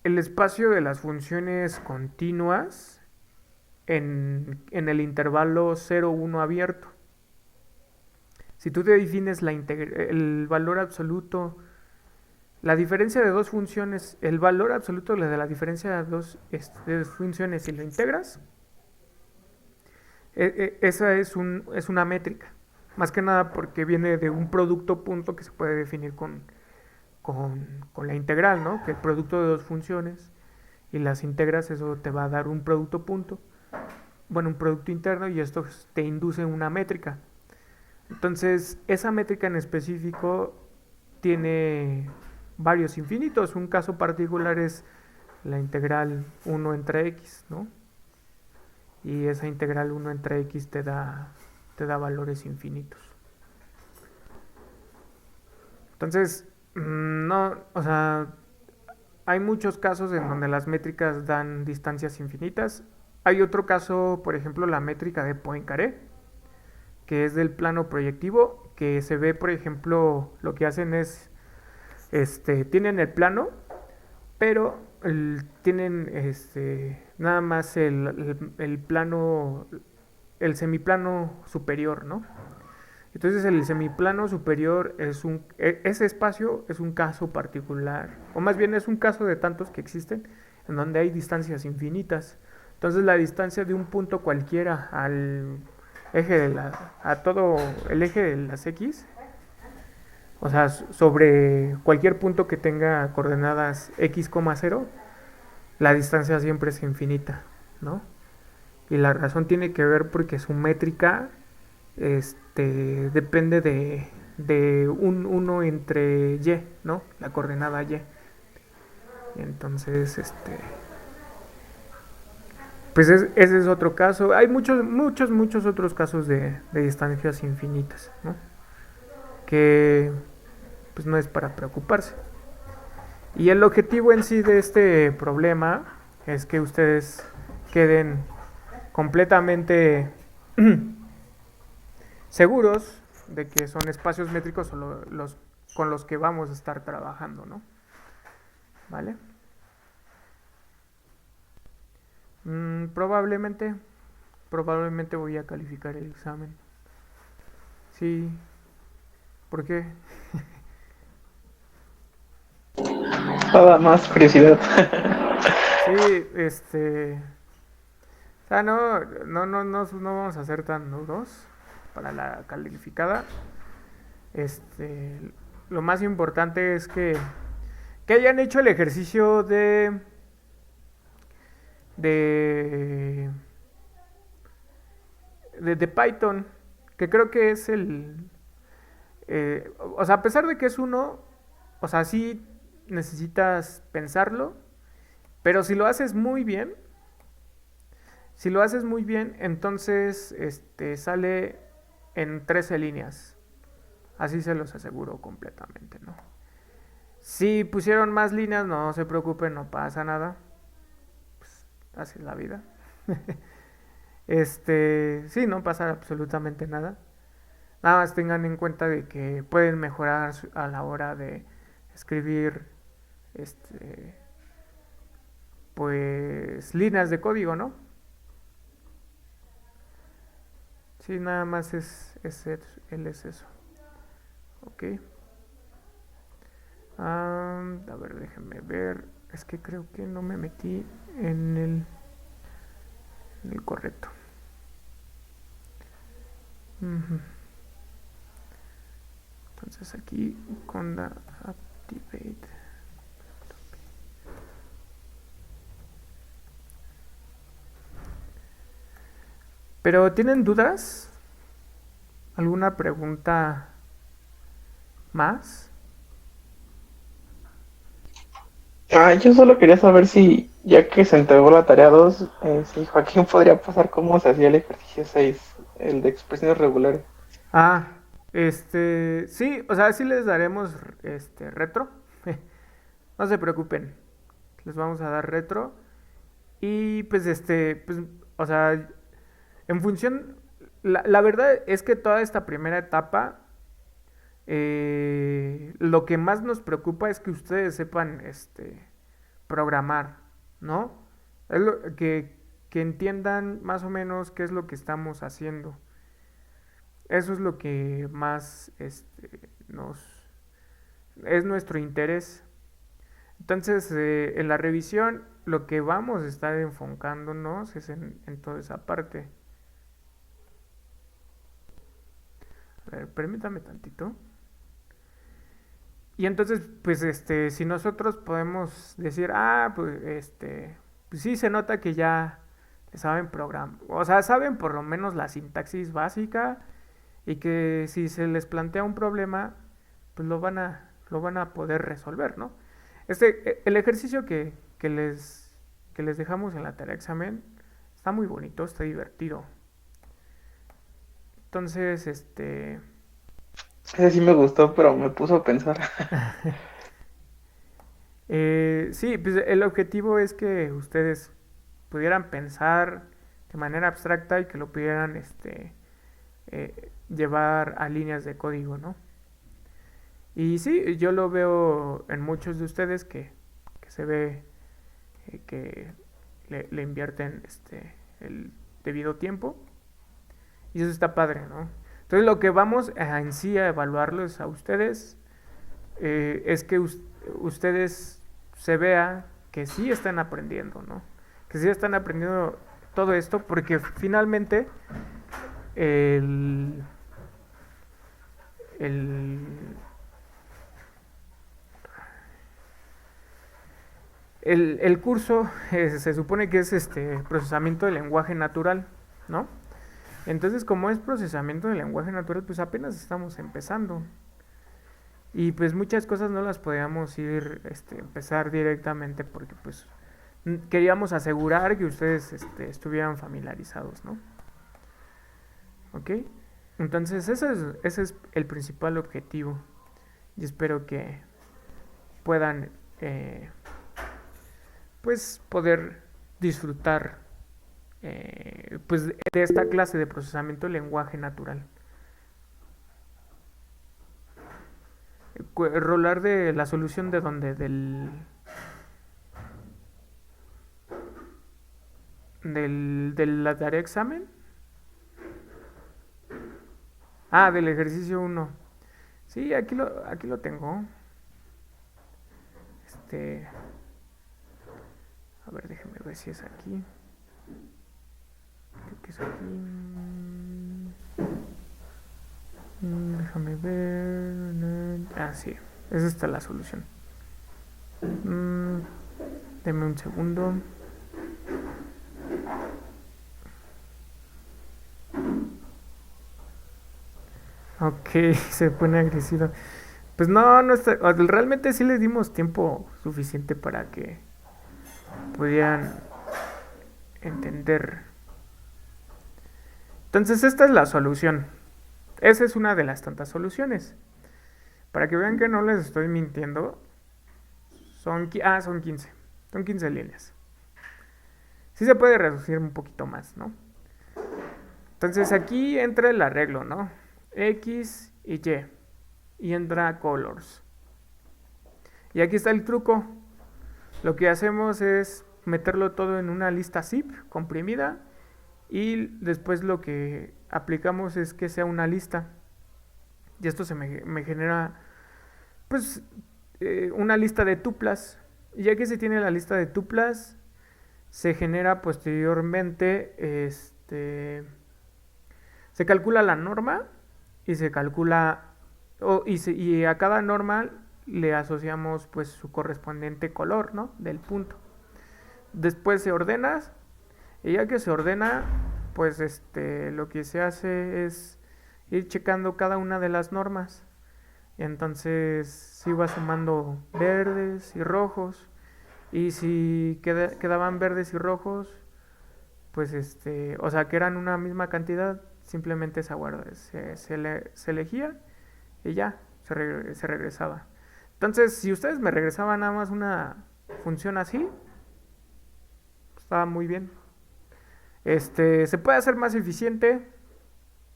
el espacio de las funciones continuas en el intervalo 0, 1 abierto. Si tú te defines el valor absoluto, la diferencia de dos funciones, el valor absoluto de la diferencia de dos funciones, si lo integras, esa es una métrica. Más que nada porque viene de un producto punto que se puede definir con la integral, ¿no? Que el producto de dos funciones y las integras, eso te va a dar un producto punto, bueno, un producto interno, y esto te induce una métrica. Entonces, esa métrica en específico tiene varios infinitos. Un caso particular es la integral 1 entre x, ¿no? Y esa integral 1 entre x te da valores infinitos. Entonces, no, o sea, hay muchos casos en donde las métricas dan distancias infinitas. Hay otro caso, por ejemplo, la métrica de Poincaré, que es del plano proyectivo, que se ve, por ejemplo, lo que hacen es, tienen el plano, pero tienen nada más el plano, el semiplano superior, ¿no? Entonces el semiplano superior ese espacio es un caso particular, o más bien es un caso de tantos que existen, en donde hay distancias infinitas. Entonces la distancia de un punto cualquiera al eje a todo el eje de las X, o sea, sobre cualquier punto que tenga coordenadas x, 0, la distancia siempre es infinita, ¿no? Y la razón tiene que ver porque su métrica depende de un 1 entre y, ¿no? La coordenada y. Y entonces, pues ese es otro caso. Hay muchos, muchos, muchos otros casos de distancias infinitas, ¿no? Que pues no es para preocuparse. Y el objetivo en sí de este problema es que ustedes queden completamente seguros de que son espacios métricos los con los que vamos a estar trabajando, ¿no? ¿Vale? Probablemente, probablemente voy a calificar el examen. Sí, ¿por qué? Nada más curiosidad. Sí, o sea, no vamos a ser tan duros para la calificada. Este, lo más importante es que hayan hecho el ejercicio de, de Python, que creo que es o sea, a pesar de que es uno, o sea, sí necesitas pensarlo, pero si lo haces muy bien, entonces sale en 13 líneas. Así se los aseguro completamente, ¿no? Si pusieron más líneas, no se preocupen, no pasa nada. Así es la vida. Sí, no pasa absolutamente nada. Nada más tengan en cuenta de que pueden mejorar a la hora de escribir, este, pues, líneas de código, ¿no? Sí, nada más él es eso. Ok. A ver, déjenme ver. Es que creo que no me metí en el correcto. Ujú. Entonces aquí con la activate. Pero ¿tienen dudas? ¿Alguna pregunta más? Yo solo quería saber si, ya que se entregó la tarea 2, si Joaquín podría pasar cómo se hacía el ejercicio 6, el de expresiones regulares. Ah, sí, o sea, sí les daremos retro. No se preocupen, les vamos a dar retro. Y pues pues, o sea, en función, la verdad es que toda esta primera etapa, lo que más nos preocupa es que ustedes sepan, programar, ¿no? Que entiendan más o menos qué es lo que estamos haciendo. Eso es lo que más es nuestro interés. Entonces, en la revisión, lo que vamos a estar enfocándonos es en toda esa parte. A ver, permítame tantito. Y entonces, pues, si nosotros podemos decir, pues, pues sí se nota que ya saben programar, o sea, saben por lo menos la sintaxis básica y que si se les plantea un problema, pues lo van a poder resolver, ¿no? El ejercicio que les dejamos en la tarea examen está muy bonito, está divertido. Entonces, Ese sí me gustó, pero me puso a pensar. sí, pues el objetivo es que ustedes pudieran pensar de manera abstracta y que lo pudieran llevar a líneas de código, ¿no? Y sí, yo lo veo en muchos de ustedes que se ve que le invierten el debido tiempo y eso está padre, ¿no? Entonces lo que vamos en sí a evaluarlos a ustedes es que ustedes se vea que sí están aprendiendo, ¿no? Que sí están aprendiendo todo esto porque finalmente el, el, el curso se supone que es procesamiento del lenguaje natural, ¿no? Entonces, como es procesamiento del lenguaje natural, pues apenas estamos empezando. Y pues muchas cosas no las podíamos ir empezar directamente porque pues queríamos asegurar que ustedes estuvieran familiarizados, ¿no? ¿Ok? Entonces ese es el principal objetivo y espero que puedan pues poder disfrutar pues de esta clase de procesamiento del lenguaje natural. Rolar de la solución de donde de la tarea examen. Del ejercicio uno. Sí, aquí lo tengo. A ver, déjenme ver si es aquí. Creo que es aquí. Déjame ver. Sí, es esta la solución. Deme un segundo. Ok, se pone agresiva. Pues no está, realmente sí les dimos tiempo suficiente para que pudieran entender. Entonces esta es la solución. Esa es una de las tantas soluciones. Para que vean que no les estoy mintiendo, son 15. Son 15 líneas. Sí se puede reducir un poquito más, ¿no? Entonces aquí entra el arreglo, ¿no? X y Y. Y entra colors. Y aquí está el truco. Lo que hacemos es meterlo todo en una lista zip comprimida y después lo que aplicamos es que sea una lista. Y esto me genera pues una lista de tuplas. Y ya que se tiene la lista de tuplas, se genera posteriormente se calcula la norma y se calcula y a cada norma le asociamos pues su correspondiente color, ¿no? Del punto. Después se ordena y ya que se ordena, pues lo que se hace es ir checando cada una de las normas. Y entonces si va sumando verdes y rojos. Y si quedaban verdes y rojos, pues o sea que eran una misma cantidad, simplemente se elegía y ya, se regresaba. Entonces, si ustedes me regresaban nada más una función así, estaba muy bien. Se puede hacer más eficiente,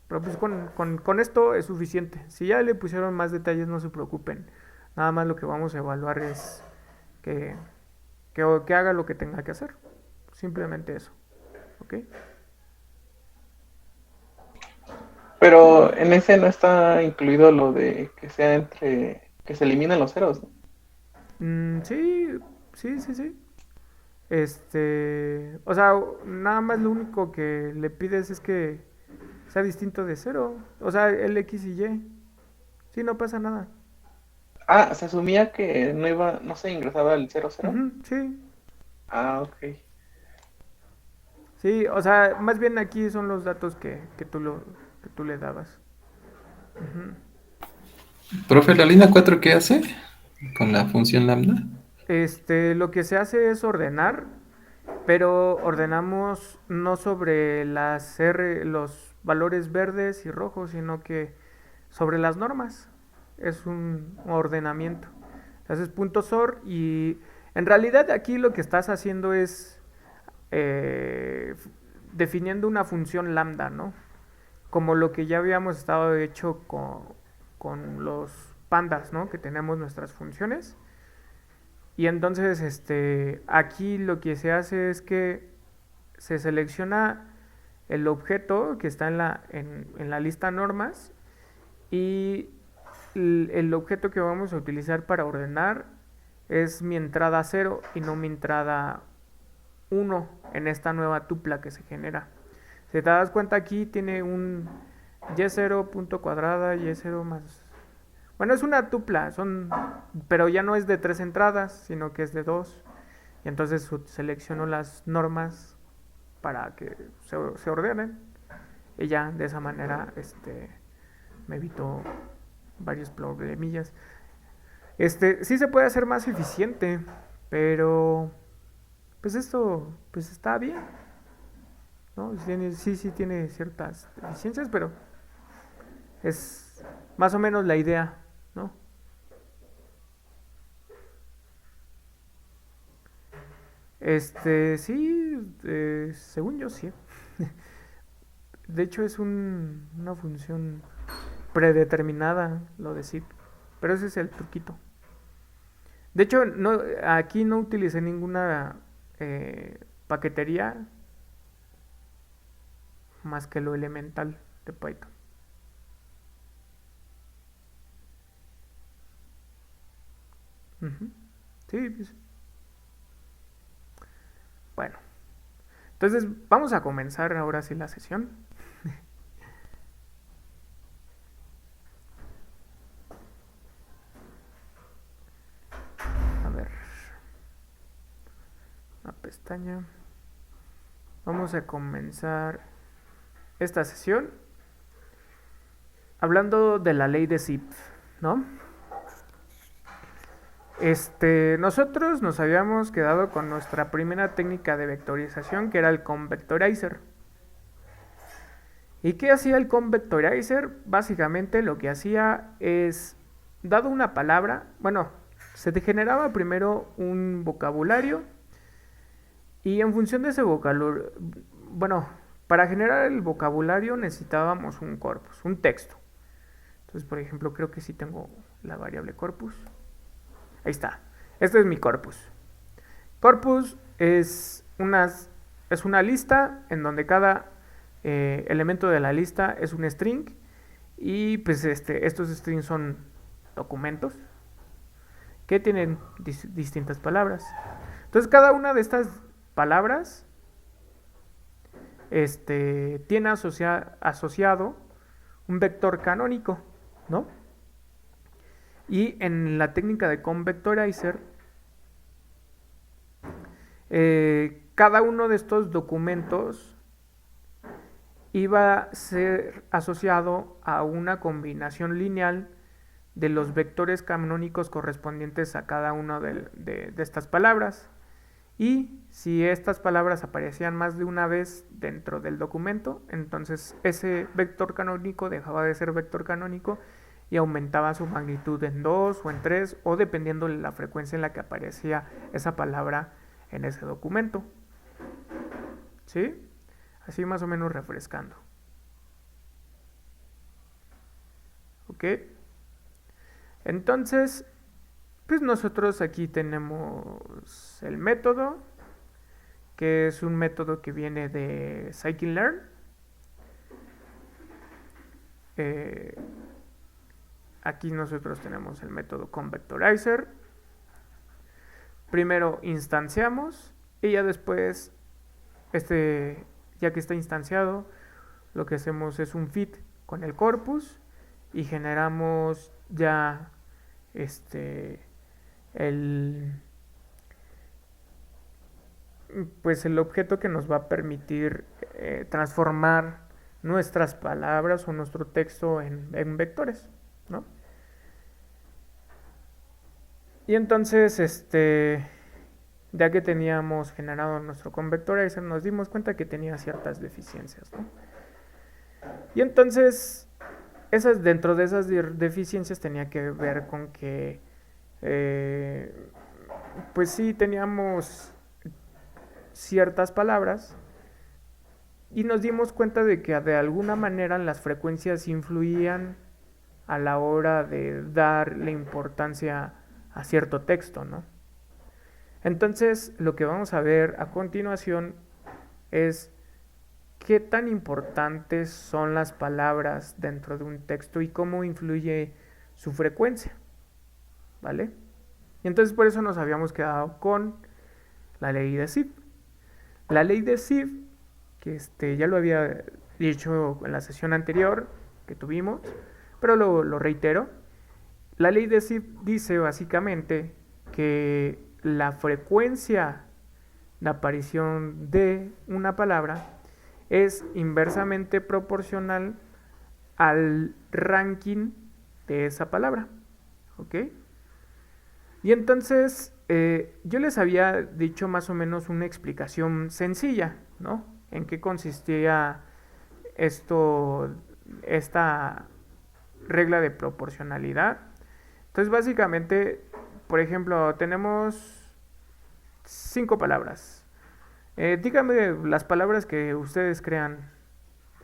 pero pues con esto es suficiente. Si ya le pusieron más detalles, no se preocupen. Nada más lo que vamos a evaluar es que que haga lo que tenga que hacer. Simplemente eso. ¿Ok? Pero en ese no está incluido lo de que sea que se eliminen los ceros, ¿no? Sí, sí, sí, sí. O sea, nada más lo único que le pides es que sea distinto de cero. O sea, el X y Y. Sí, no pasa nada. Ah, se asumía que no se ingresaba el 00. Ujú, sí, Ah, ok. sí, o sea, más bien aquí son los datos que tú le dabas. Ujú. Profe, ¿la línea 4 qué hace con la función lambda? Lo que se hace es ordenar, pero ordenamos no sobre los valores verdes y rojos, sino que sobre las normas. Es un ordenamiento. Haces punto .sor y en realidad aquí lo que estás haciendo es eh, definiendo una función lambda, ¿no? Como lo que ya habíamos estado hecho con los pandas, ¿no? Que tenemos nuestras funciones. Y entonces, aquí lo que se hace es que se selecciona el objeto que está en la lista normas y el objeto que vamos a utilizar para ordenar es mi entrada cero y no mi entrada uno en esta nueva tupla que se genera. Si te das cuenta aquí tiene un y0 punto cuadrada, y0 más... Bueno, es una tupla, pero ya no es de tres entradas, sino que es de dos. Y entonces selecciono las normas para que se ordenen. Y ya de esa manera me evito varios problemillas. Sí se puede hacer más eficiente, pero pues esto pues está bien, ¿no? Sí tiene ciertas deficiencias, pero es más o menos la idea, ¿no? Sí, según yo sí. De hecho es una función predeterminada, lo de zip. Pero ese es el truquito. De hecho, no, aquí no utilicé ninguna paquetería más que lo elemental de Python. Ujú. Sí, pues, bueno. Entonces, vamos a comenzar ahora sí la sesión. A ver, una pestaña. Vamos a comenzar esta sesión hablando de la ley de zip, ¿no? Nosotros nos habíamos quedado con nuestra primera técnica de vectorización, que era el convectorizer. ¿Y qué hacía el convectorizer? Básicamente lo que hacía es, dado una palabra, bueno, se te generaba primero un vocabulario y en función de ese vocabulario, bueno, para generar el vocabulario necesitábamos un corpus, un texto. Entonces, por ejemplo, creo que sí tengo la variable corpus. Ahí está. Este es mi corpus. Corpus es una lista en donde cada elemento de la lista es un string y pues estos strings son documentos que tienen distintas palabras. Entonces cada una de estas palabras tiene asociado un vector canónico, ¿no? Y en la técnica de convectorizer, cada uno de estos documentos iba a ser asociado a una combinación lineal de los vectores canónicos correspondientes a cada una de estas palabras. Y si estas palabras aparecían más de una vez dentro del documento, entonces ese vector canónico dejaba de ser vector canónico y aumentaba su magnitud en 2 o en 3 o dependiendo de la frecuencia en la que aparecía esa palabra en ese documento. ¿Sí? Así más o menos refrescando. ¿Ok? Entonces, Pues nosotros aquí tenemos el método, que es un método que viene de scikit-learn. Eh, Aquí nosotros tenemos el método convectorizer. Primero instanciamos y ya después, ya que está instanciado, lo que hacemos es un fit con el corpus y generamos ya este el pues el objeto que nos va a permitir transformar nuestras palabras o nuestro texto en vectores, ¿no? Y entonces, ya que teníamos generado nuestro convectorizer, nos dimos cuenta que tenía ciertas deficiencias, ¿no? Y entonces, dentro de esas deficiencias tenía que ver con que, pues sí, teníamos ciertas palabras y nos dimos cuenta de que de alguna manera las frecuencias influían a la hora de darle importancia a cierto texto, ¿no? Entonces, lo que vamos a ver a continuación es qué tan importantes son las palabras dentro de un texto y cómo influye su frecuencia, ¿vale? Y entonces por eso nos habíamos quedado con la ley de Zipf. La ley de Zipf, que ya lo había dicho en la sesión anterior que tuvimos, pero lo reitero. La ley de Zipf dice básicamente que la frecuencia de aparición de una palabra es inversamente proporcional al ranking de esa palabra, ¿ok? Y entonces yo les había dicho más o menos una explicación sencilla, ¿no? En qué consistía esta regla de proporcionalidad. Entonces básicamente, por ejemplo, tenemos 5 palabras. Díganme las palabras que ustedes crean.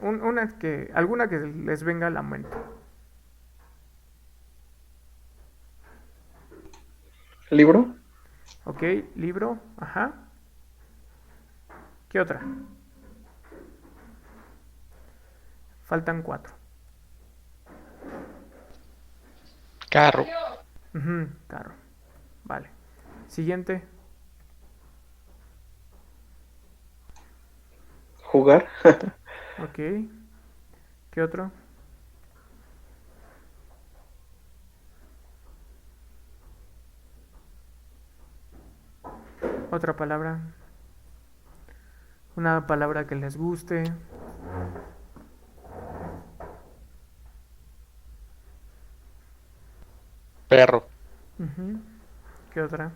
Alguna que les venga a la mente. ¿Libro? Ok, libro, ajá. ¿Qué otra? Faltan 4. Carro. Carro. Vale. Siguiente. ¿Jugar? Ok. ¿Qué otro? Otra palabra. Una palabra que les guste. Perro. ¿Qué otra?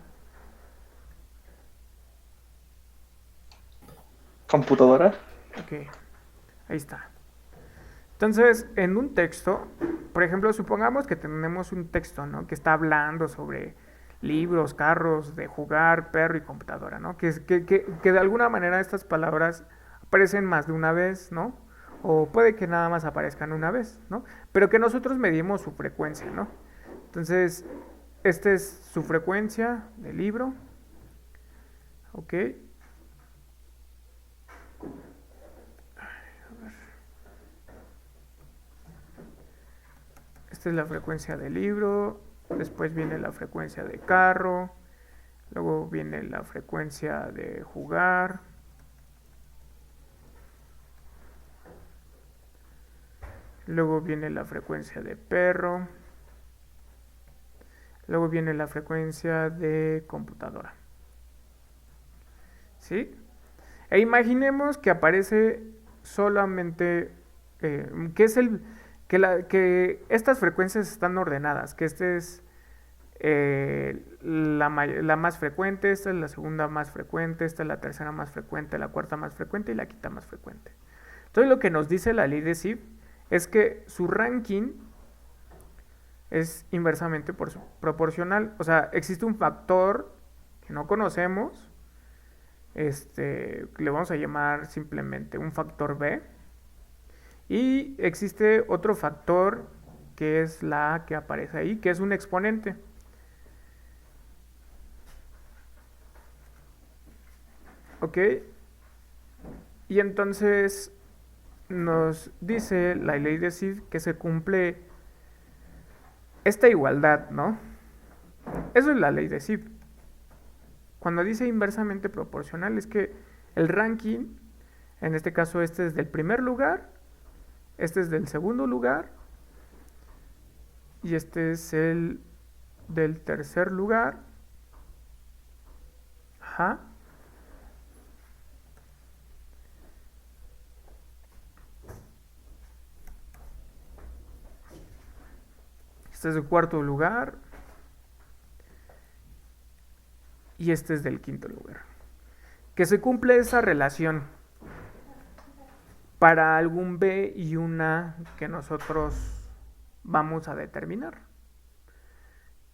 ¿Computadora? Ok. Ahí está. Entonces, en un texto, por ejemplo, supongamos que tenemos un texto, ¿no? Que está hablando sobre libros, carros, de jugar, perro y computadora, ¿no? Que de alguna manera estas palabras aparecen más de una vez, ¿no? O puede que nada más aparezcan una vez, ¿no? Pero que nosotros medimos su frecuencia, ¿no? Entonces, esta es su frecuencia del libro, ¿ok? Esta es la frecuencia del libro, después viene la frecuencia de carro, luego viene la frecuencia de jugar, luego viene la frecuencia de perro, luego viene la frecuencia de computadora. ¿Sí? E imaginemos que aparece solamente que estas frecuencias están ordenadas, que esta es la más frecuente, esta es la segunda más frecuente, esta es la tercera más frecuente, la cuarta más frecuente y la quinta más frecuente. Entonces lo que nos dice la ley de Zipf es que su ranking es inversamente proporcional. O sea, existe un factor que no conocemos, le vamos a llamar simplemente un factor B. Y existe otro factor que es la A que aparece ahí, que es un exponente. ¿Ok? Y entonces nos dice la ley de Sid que se cumple esta igualdad, ¿no? Eso es la ley de Sid. Cuando dice inversamente proporcional es que el ranking, en este caso este es del primer lugar, este es del segundo lugar y este es el del tercer lugar. Ajá. Este es del cuarto lugar y este es del quinto lugar. Que se cumple esa relación para algún B y una que nosotros vamos a determinar.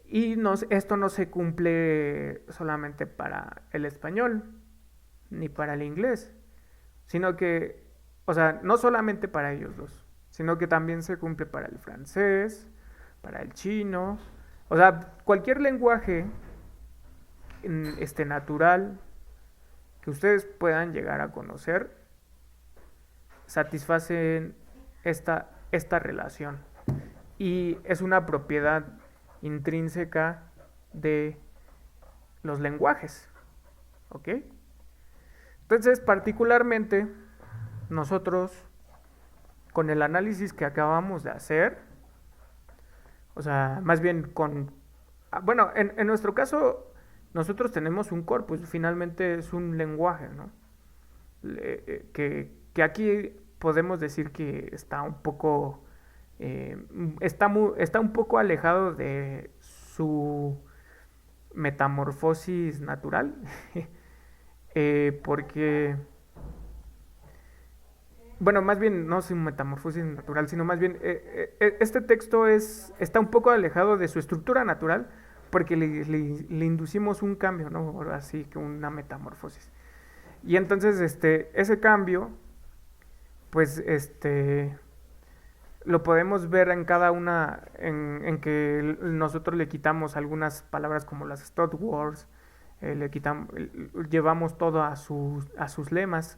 Y esto no se cumple solamente para el español ni para el inglés, sino que, o sea, no solamente para ellos dos, sino que también se cumple para el francés, para el chino, o sea, cualquier lenguaje natural que ustedes puedan llegar a conocer satisfacen esta relación y es una propiedad intrínseca de los lenguajes, ¿ok? Entonces, particularmente, nosotros, con el análisis que acabamos de hacer, o sea, más bien bueno, en nuestro caso, nosotros tenemos un corpus, finalmente es un lenguaje, ¿no? Que aquí podemos decir que está un poco está un poco alejado de su metamorfosis natural porque bueno, más bien no su metamorfosis natural, sino más bien este texto está un poco alejado de su estructura natural porque le inducimos un cambio, ¿no? Así que una metamorfosis. Y entonces ese cambio pues lo podemos ver en cada una, en que nosotros le quitamos algunas palabras como las stud words, llevamos todo a sus lemas,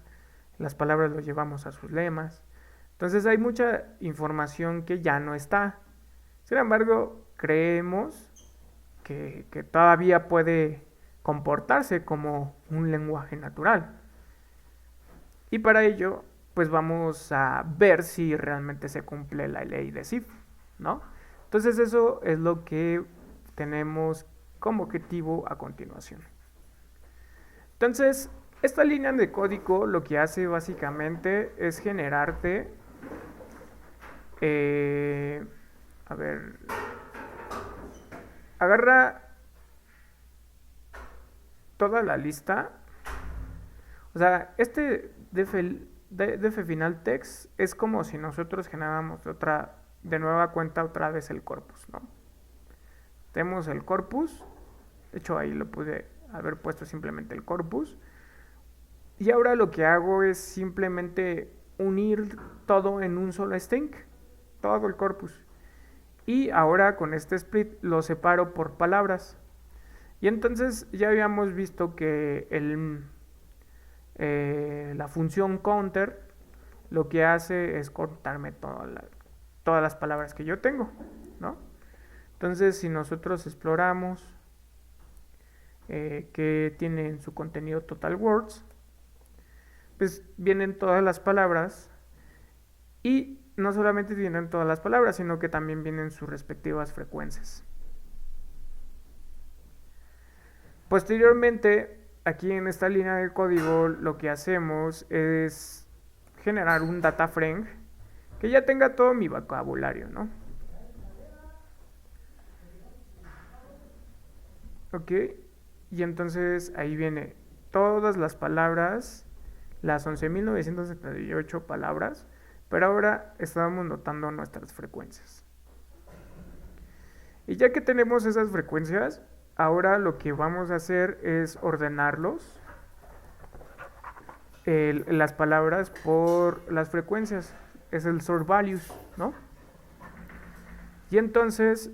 las palabras lo llevamos a sus lemas. Entonces hay mucha información que ya no está. Sin embargo, creemos que todavía puede comportarse como un lenguaje natural. Y para ello, pues vamos a ver si realmente se cumple la ley de Sid, ¿no? Entonces eso es lo que tenemos como objetivo a continuación. Entonces, esta línea de código lo que hace básicamente es generarte, a ver, agarra toda la lista. O sea, df final text es como si nosotros generáramos de nueva cuenta otra vez el corpus, ¿no? Tenemos el corpus, de hecho ahí lo pude haber puesto simplemente el corpus, y ahora lo que hago es simplemente unir todo en un solo string, todo el corpus, y ahora con este split lo separo por palabras. Y entonces ya habíamos visto que la función counter lo que hace es contarme todas las palabras que yo tengo, ¿no? Entonces, si nosotros exploramos que tiene en su contenido total words, pues vienen todas las palabras y no solamente vienen todas las palabras, sino que también vienen sus respectivas frecuencias. Posteriormente, aquí en esta línea de código lo que hacemos es generar un data frame que ya tenga todo mi vocabulario, ¿no? Ok, y entonces ahí viene todas las palabras, las 11.978 palabras, pero ahora estábamos notando nuestras frecuencias. Y ya que tenemos esas frecuencias, ahora lo que vamos a hacer es ordenarlos, las palabras por las frecuencias, es el sort values, ¿no? Y entonces,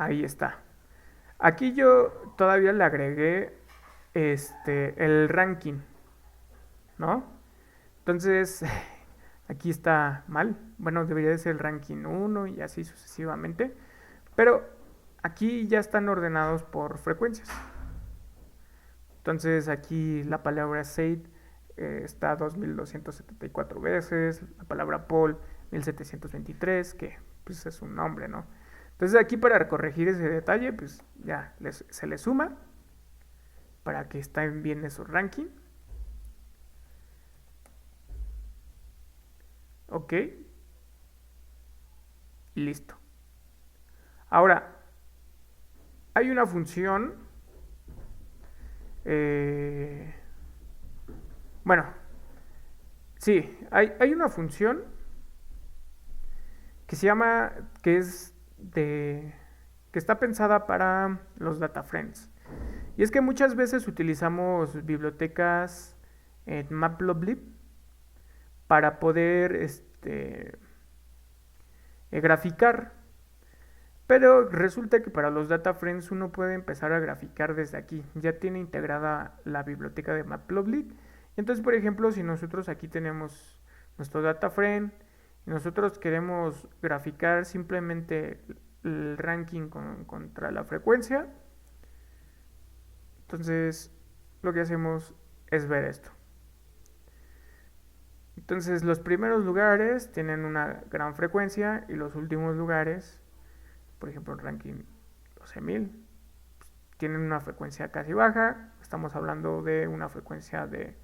Ahí está. Aquí yo todavía le agregué el ranking, ¿no? Entonces, aquí está mal. Bueno, debería de ser el ranking uno y así sucesivamente. Pero aquí ya están ordenados por frecuencias. Entonces aquí la palabra Seid está 2274 veces, la palabra Paul 1723, que pues es un nombre, ¿no? Entonces aquí para corregir ese detalle, pues ya se le suma para que estén bien esos rankings. Ok, y listo. Ahora, hay una función, eh, bueno, sí, hay una función que se llama, que es que está pensada para los data frames. Y es que muchas veces utilizamos bibliotecas en Matplotlib para poder graficar. Pero resulta que para los data frames uno puede empezar a graficar desde aquí. Ya tiene integrada la biblioteca de Matplotlib. Entonces, por ejemplo, si nosotros aquí tenemos nuestro data frame y nosotros queremos graficar simplemente el ranking contra la frecuencia, entonces lo que hacemos es ver esto. Entonces los primeros lugares tienen una gran frecuencia y los últimos lugares, por ejemplo el ranking 12.000, tienen una frecuencia casi baja. Estamos hablando de una frecuencia de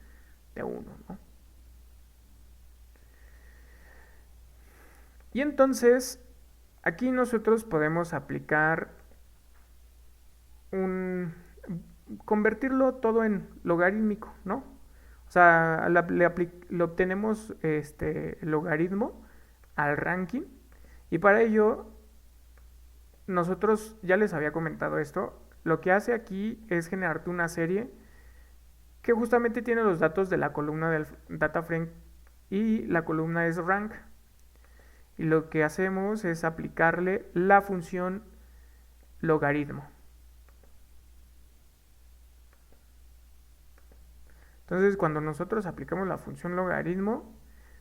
1, ¿no? Y entonces aquí nosotros podemos aplicar convertirlo todo en logarítmico, ¿no? O sea, le obtenemos el logaritmo al ranking y para ello nosotros ya les había comentado esto. Lo que hace aquí es generarte una serie que justamente tiene los datos de la columna del data frame y la columna es rank. Y lo que hacemos es aplicarle la función logaritmo. Entonces, cuando nosotros aplicamos la función logaritmo,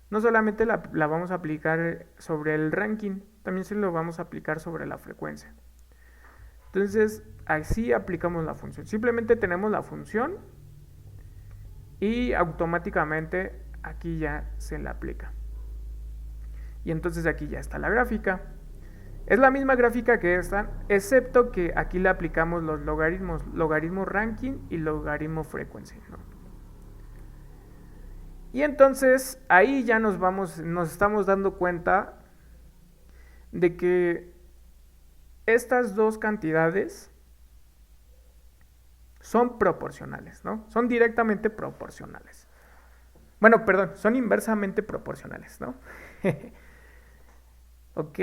no solamente la vamos a aplicar sobre el ranking, también se lo vamos a aplicar sobre la frecuencia. Entonces, así aplicamos la función. Simplemente tenemos la función y automáticamente aquí ya se la aplica. Y entonces aquí ya está la gráfica. Es la misma gráfica que esta, excepto que aquí le aplicamos los logaritmos, logaritmo ranking y logaritmo frecuencia, ¿no? Y entonces ahí ya nos estamos dando cuenta de que estas dos cantidades son proporcionales, ¿no? Son directamente proporcionales. Bueno, perdón, son inversamente proporcionales, ¿no? Ok.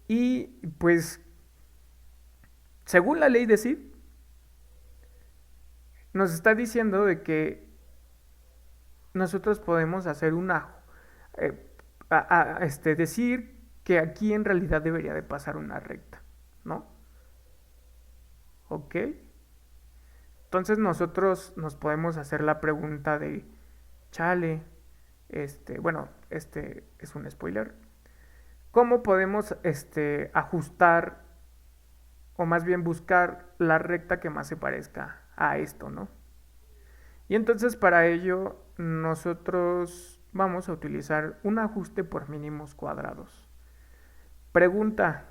Y pues, según la ley de Sid, nos está diciendo de que nosotros podemos hacer decir que aquí en realidad debería de pasar una recta, ¿no? Ok. Entonces nosotros nos podemos hacer la pregunta de, chale, bueno, es un spoiler. ¿Cómo podemos ajustar o más bien buscar la recta que más se parezca a esto, ¿no? Y entonces para ello nosotros vamos a utilizar un ajuste por mínimos cuadrados. Pregunta,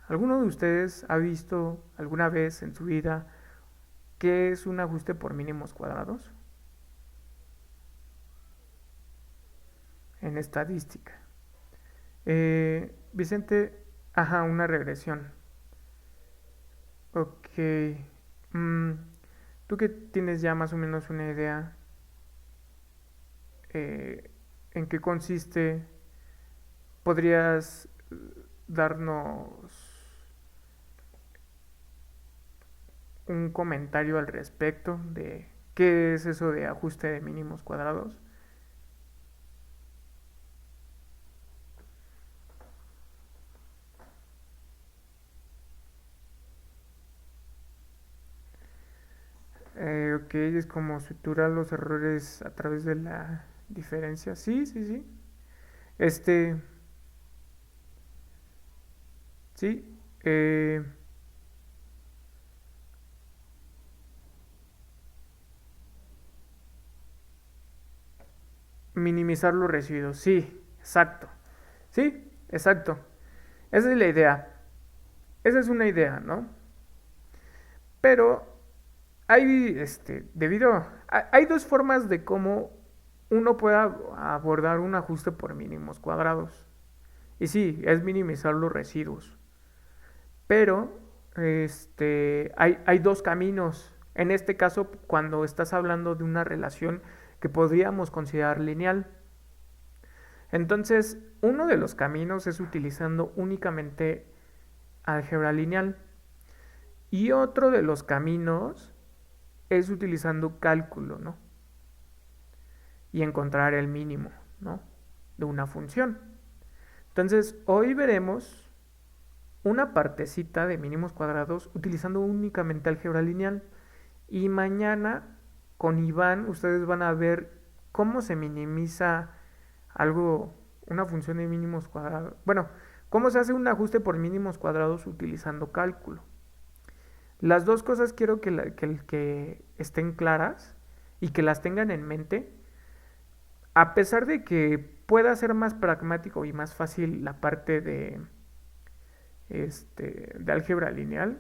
¿alguno de ustedes ha visto alguna vez en su vida qué es un ajuste por mínimos cuadrados? En estadística. Vicente, ajá, una regresión. Ok. mm, ¿Tú que tienes ya más o menos una idea eh, en qué consiste? ¿Podrías darnos un comentario al respecto de qué es eso de ajuste de mínimos cuadrados? Ok, es como suturar los errores a través de la diferencia. Sí, sí, sí. Este, sí. eh, Minimizar los residuos. Sí, exacto. Sí, exacto. Esa es la idea. Esa es una idea, ¿no? Pero hay, hay dos formas de cómo uno pueda abordar un ajuste por mínimos cuadrados. Y sí, es minimizar los residuos. Pero, hay dos caminos. En este caso, cuando estás hablando de una relación que podríamos considerar lineal. Entonces, uno de los caminos es utilizando únicamente álgebra lineal. Y otro de los caminos es utilizando cálculo, ¿no? Y encontrar el mínimo, ¿no? De una función. Entonces, hoy veremos una partecita de mínimos cuadrados utilizando únicamente álgebra lineal. Y mañana con Iván ustedes van a ver cómo se minimiza algo, una función de mínimos cuadrados. Bueno, cómo se hace un ajuste por mínimos cuadrados utilizando cálculo. Las dos cosas quiero que estén claras y que las tengan en mente, a pesar de que pueda ser más pragmático y más fácil la parte de álgebra lineal.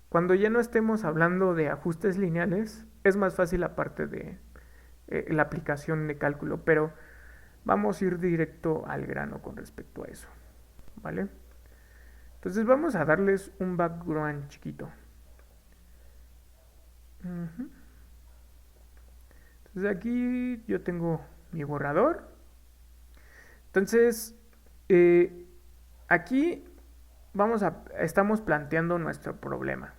Cuando ya no estemos hablando de ajustes lineales, es más fácil la parte de la aplicación de cálculo, pero vamos a ir directo al grano con respecto a eso, ¿vale? Entonces vamos a darles un background chiquito. Entonces aquí yo tengo mi borrador. Entonces, aquí estamos planteando nuestro problema.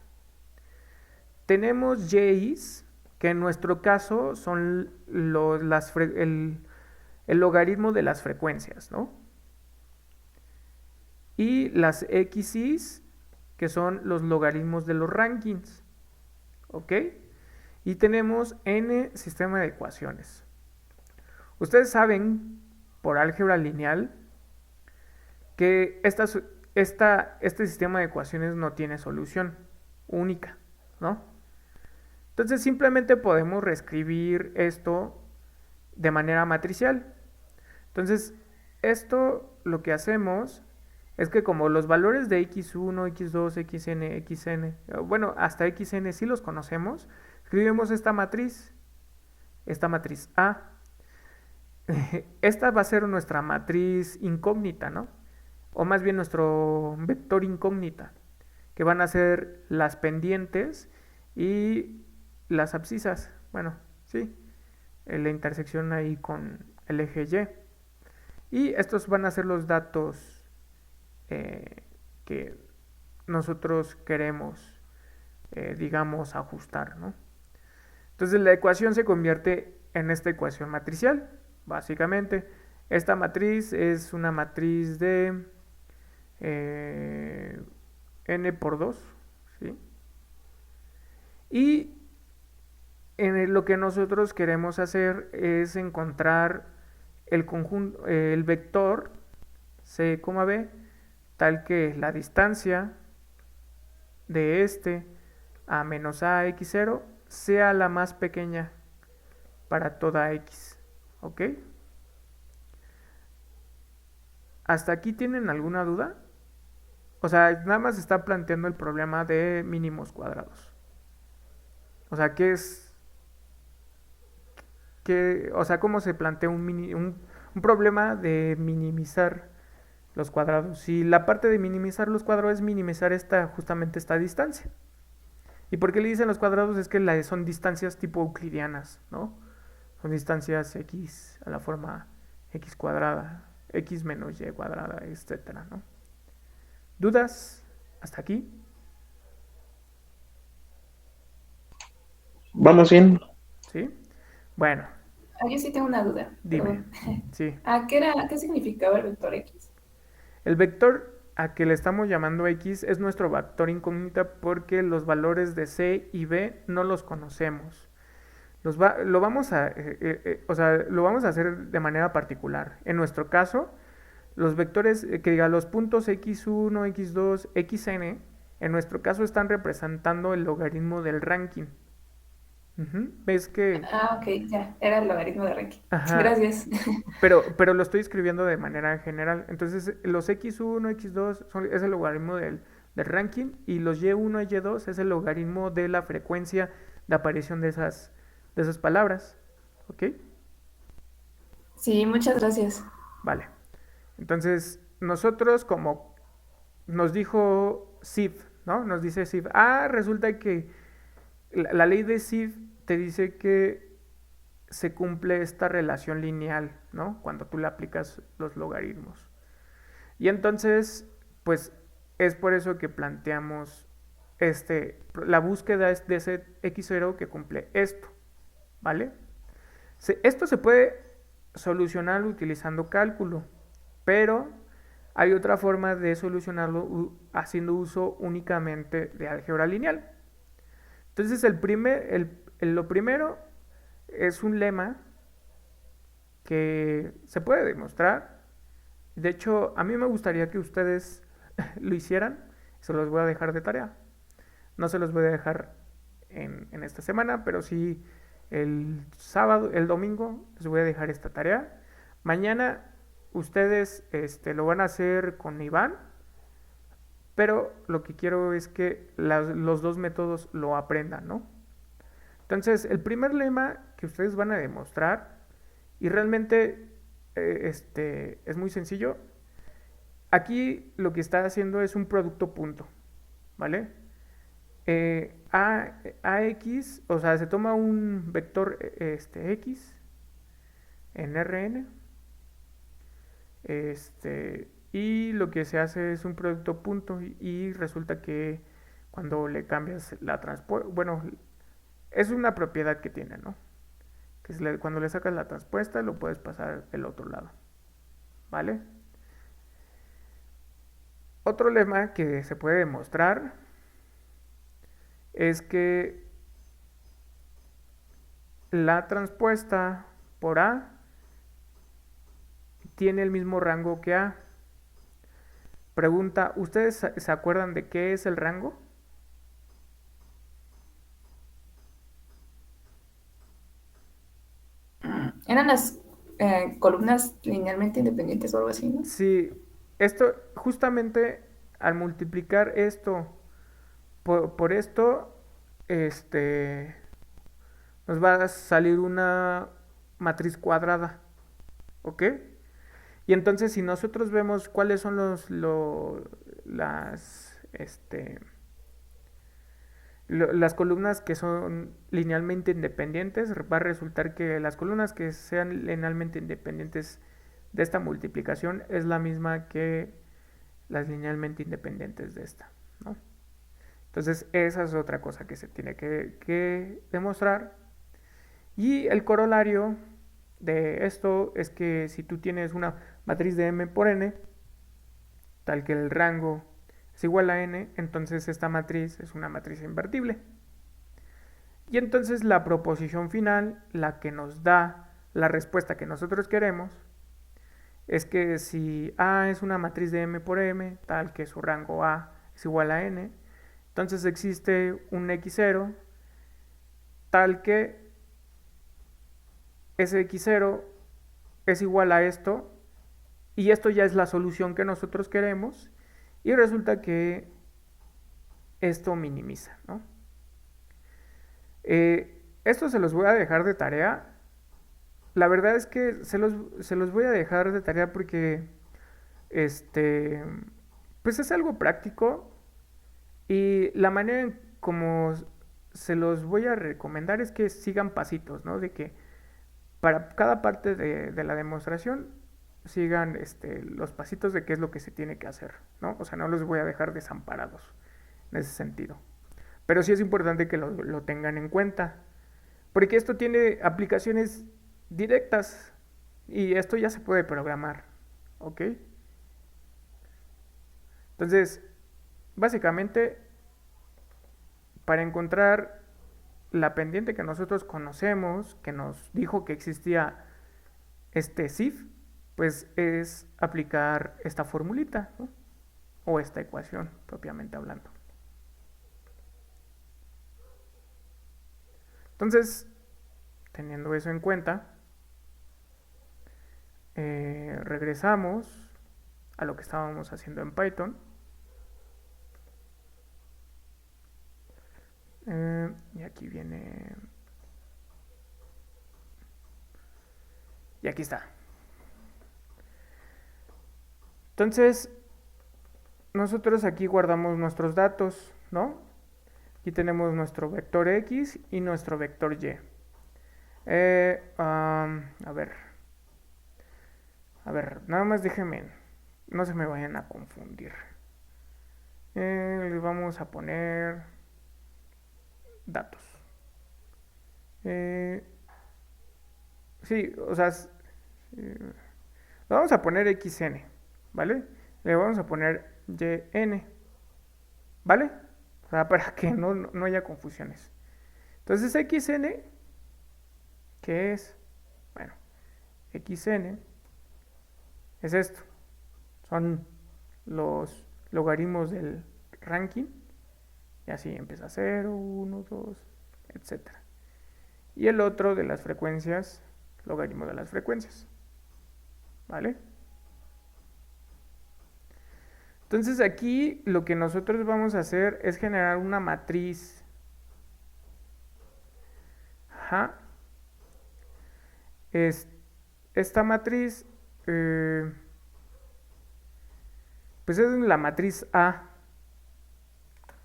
Tenemos J's, que en nuestro caso son el logaritmo de las frecuencias, ¿no? Y las X's, que son los logaritmos de los rankings, ¿ok? Y tenemos n sistema de ecuaciones. Ustedes saben, por álgebra lineal, que este sistema de ecuaciones no tiene solución única, ¿no? Entonces simplemente podemos reescribir esto de manera matricial. Entonces, esto lo que hacemos es que como los valores de x1, x2, xn, xn, bueno, hasta xn sí los conocemos, escribimos esta matriz A. Esta va a ser nuestra matriz incógnita, ¿no? O más bien nuestro vector incógnita, que van a ser las pendientes y las abscisas. Bueno, sí, la intersección ahí con el eje Y. Y estos van a ser los datos que nosotros queremos, digamos, ajustar, ¿no? Entonces la ecuación se convierte en esta ecuación matricial, básicamente. Esta matriz es una matriz de n por 2, ¿sí? Y lo que nosotros queremos hacer es encontrar el conjunto, el vector c, b, tal que la distancia de este a menos a x0 sea la más pequeña para toda x, ¿ok? ¿Hasta aquí tienen alguna duda? O sea, nada más está planteando el problema de mínimos cuadrados. O sea, ¿qué es? O sea, ¿cómo se plantea un problema de minimizar los cuadrados? Si la parte de minimizar los cuadrados es minimizar justamente esta distancia. ¿Y por qué le dicen los cuadrados? Es que son distancias tipo euclidianas, ¿no? Son distancias x a la forma x cuadrada, x menos y cuadrada, etcétera, ¿no? ¿Dudas hasta aquí? Vamos bien. ¿Sí? Bueno, Yo sí tengo una duda. dime. Perdón. Sí. ¿Qué significaba el vector X? El vector a que le estamos llamando x es nuestro vector incógnita porque los valores de c y b no los conocemos. lo vamos a, o sea, lo vamos a hacer de manera particular. En nuestro caso, los vectores, que diga, los puntos x1, x2, xn, en nuestro caso están representando el logaritmo del ranking. ¿Ves que? Ah, ok, ya. Era el logaritmo de ranking. Ajá, Gracias. pero lo estoy escribiendo de manera general. Entonces, los x1, x2 es el logaritmo del ranking y los y1 y y2 es el logaritmo de la frecuencia de aparición de esas palabras. ¿Ok? Sí, muchas gracias. Vale. Entonces, nosotros como nos dijo Sif, ¿no? Nos dice Sif, resulta que la ley de Sif te dice que se cumple esta relación lineal, ¿no? Cuando tú le aplicas los logaritmos. Y entonces, pues es por eso que planteamos la búsqueda de ese x0 que cumple esto, ¿vale? Esto se puede solucionar utilizando cálculo, pero hay otra forma de solucionarlo haciendo uso únicamente de álgebra lineal. Entonces, lo primero es un lema que se puede demostrar. De hecho, a mí me gustaría que ustedes lo hicieran. Se los voy a dejar de tarea. No se los voy a dejar en esta semana, pero sí el sábado, el domingo, les voy a dejar esta tarea. Mañana ustedes lo van a hacer con Iván, pero lo que quiero es que los dos métodos lo aprendan, ¿no? Entonces, el primer lema que ustedes van a demostrar, y realmente es muy sencillo, aquí lo que está haciendo es un producto punto, ¿vale? AX, o sea, se toma un vector X en Rn, y lo que se hace es un producto punto y resulta que cuando le cambias la transpuesta, bueno, es una propiedad que tiene, ¿no? Que cuando le sacas la transpuesta lo puedes pasar del otro lado, ¿vale? Otro lema que se puede demostrar es que la transpuesta por A tiene el mismo rango que A. Pregunta, ¿ustedes se acuerdan de qué es el rango? Eran las columnas linealmente independientes o algo así, ¿no? Sí, esto justamente al multiplicar esto por esto, este, nos va a salir una matriz cuadrada, ¿ok? Y entonces si nosotros vemos cuáles son las columnas que son linealmente independientes, va a resultar que las columnas que sean linealmente independientes de esta multiplicación es la misma que las linealmente independientes de esta, ¿no? Entonces esa es otra cosa que se tiene que demostrar. Y el corolario de esto es que si tú tienes una matriz de m por n, tal que el rango es igual a n, entonces esta matriz es una matriz invertible. Y entonces la proposición final, la que nos da la respuesta que nosotros queremos, es que si A es una matriz de m por m, tal que su rango A es igual a n, entonces existe un x0 tal que ese x0 es igual a esto, y esto ya es la solución que nosotros queremos, y resulta que esto minimiza, ¿no? Esto se los voy a dejar de tarea. La verdad es que se los voy a dejar de tarea porque este pues es algo práctico, y la manera en como se los voy a recomendar es que sigan pasitos, ¿no? De que para cada parte de la demostración sigan los pasitos de qué es lo que se tiene que hacer, ¿no? O sea, no los voy a dejar desamparados en ese sentido. Pero sí es importante que lo tengan en cuenta, porque esto tiene aplicaciones directas y esto ya se puede programar, ¿ok? Entonces, básicamente, para encontrar la pendiente que nosotros conocemos, que nos dijo que existía este SIF, pues es aplicar esta formulita, ¿no? O esta ecuación, propiamente hablando. Entonces, teniendo eso en cuenta, regresamos a lo que estábamos haciendo en Python. Y aquí viene... Y aquí está. Entonces, nosotros aquí guardamos nuestros datos, ¿no? Aquí tenemos nuestro vector X y nuestro vector Y. A ver, nada más déjenme, no se me vayan a confundir. Le vamos a poner datos. Sí, o sea, le vamos a poner XN, ¿vale? Le vamos a poner YN, ¿vale? O sea, para que no haya confusiones. Entonces, XN, ¿qué es? Bueno, XN es esto. Son los logaritmos del ranking. Y así empieza 0, 1, 2, etc. Y el otro de las frecuencias, logaritmo de las frecuencias. ¿Vale? Entonces aquí lo que nosotros vamos a hacer es generar una matriz. Ajá. Esta matriz, pues es la matriz A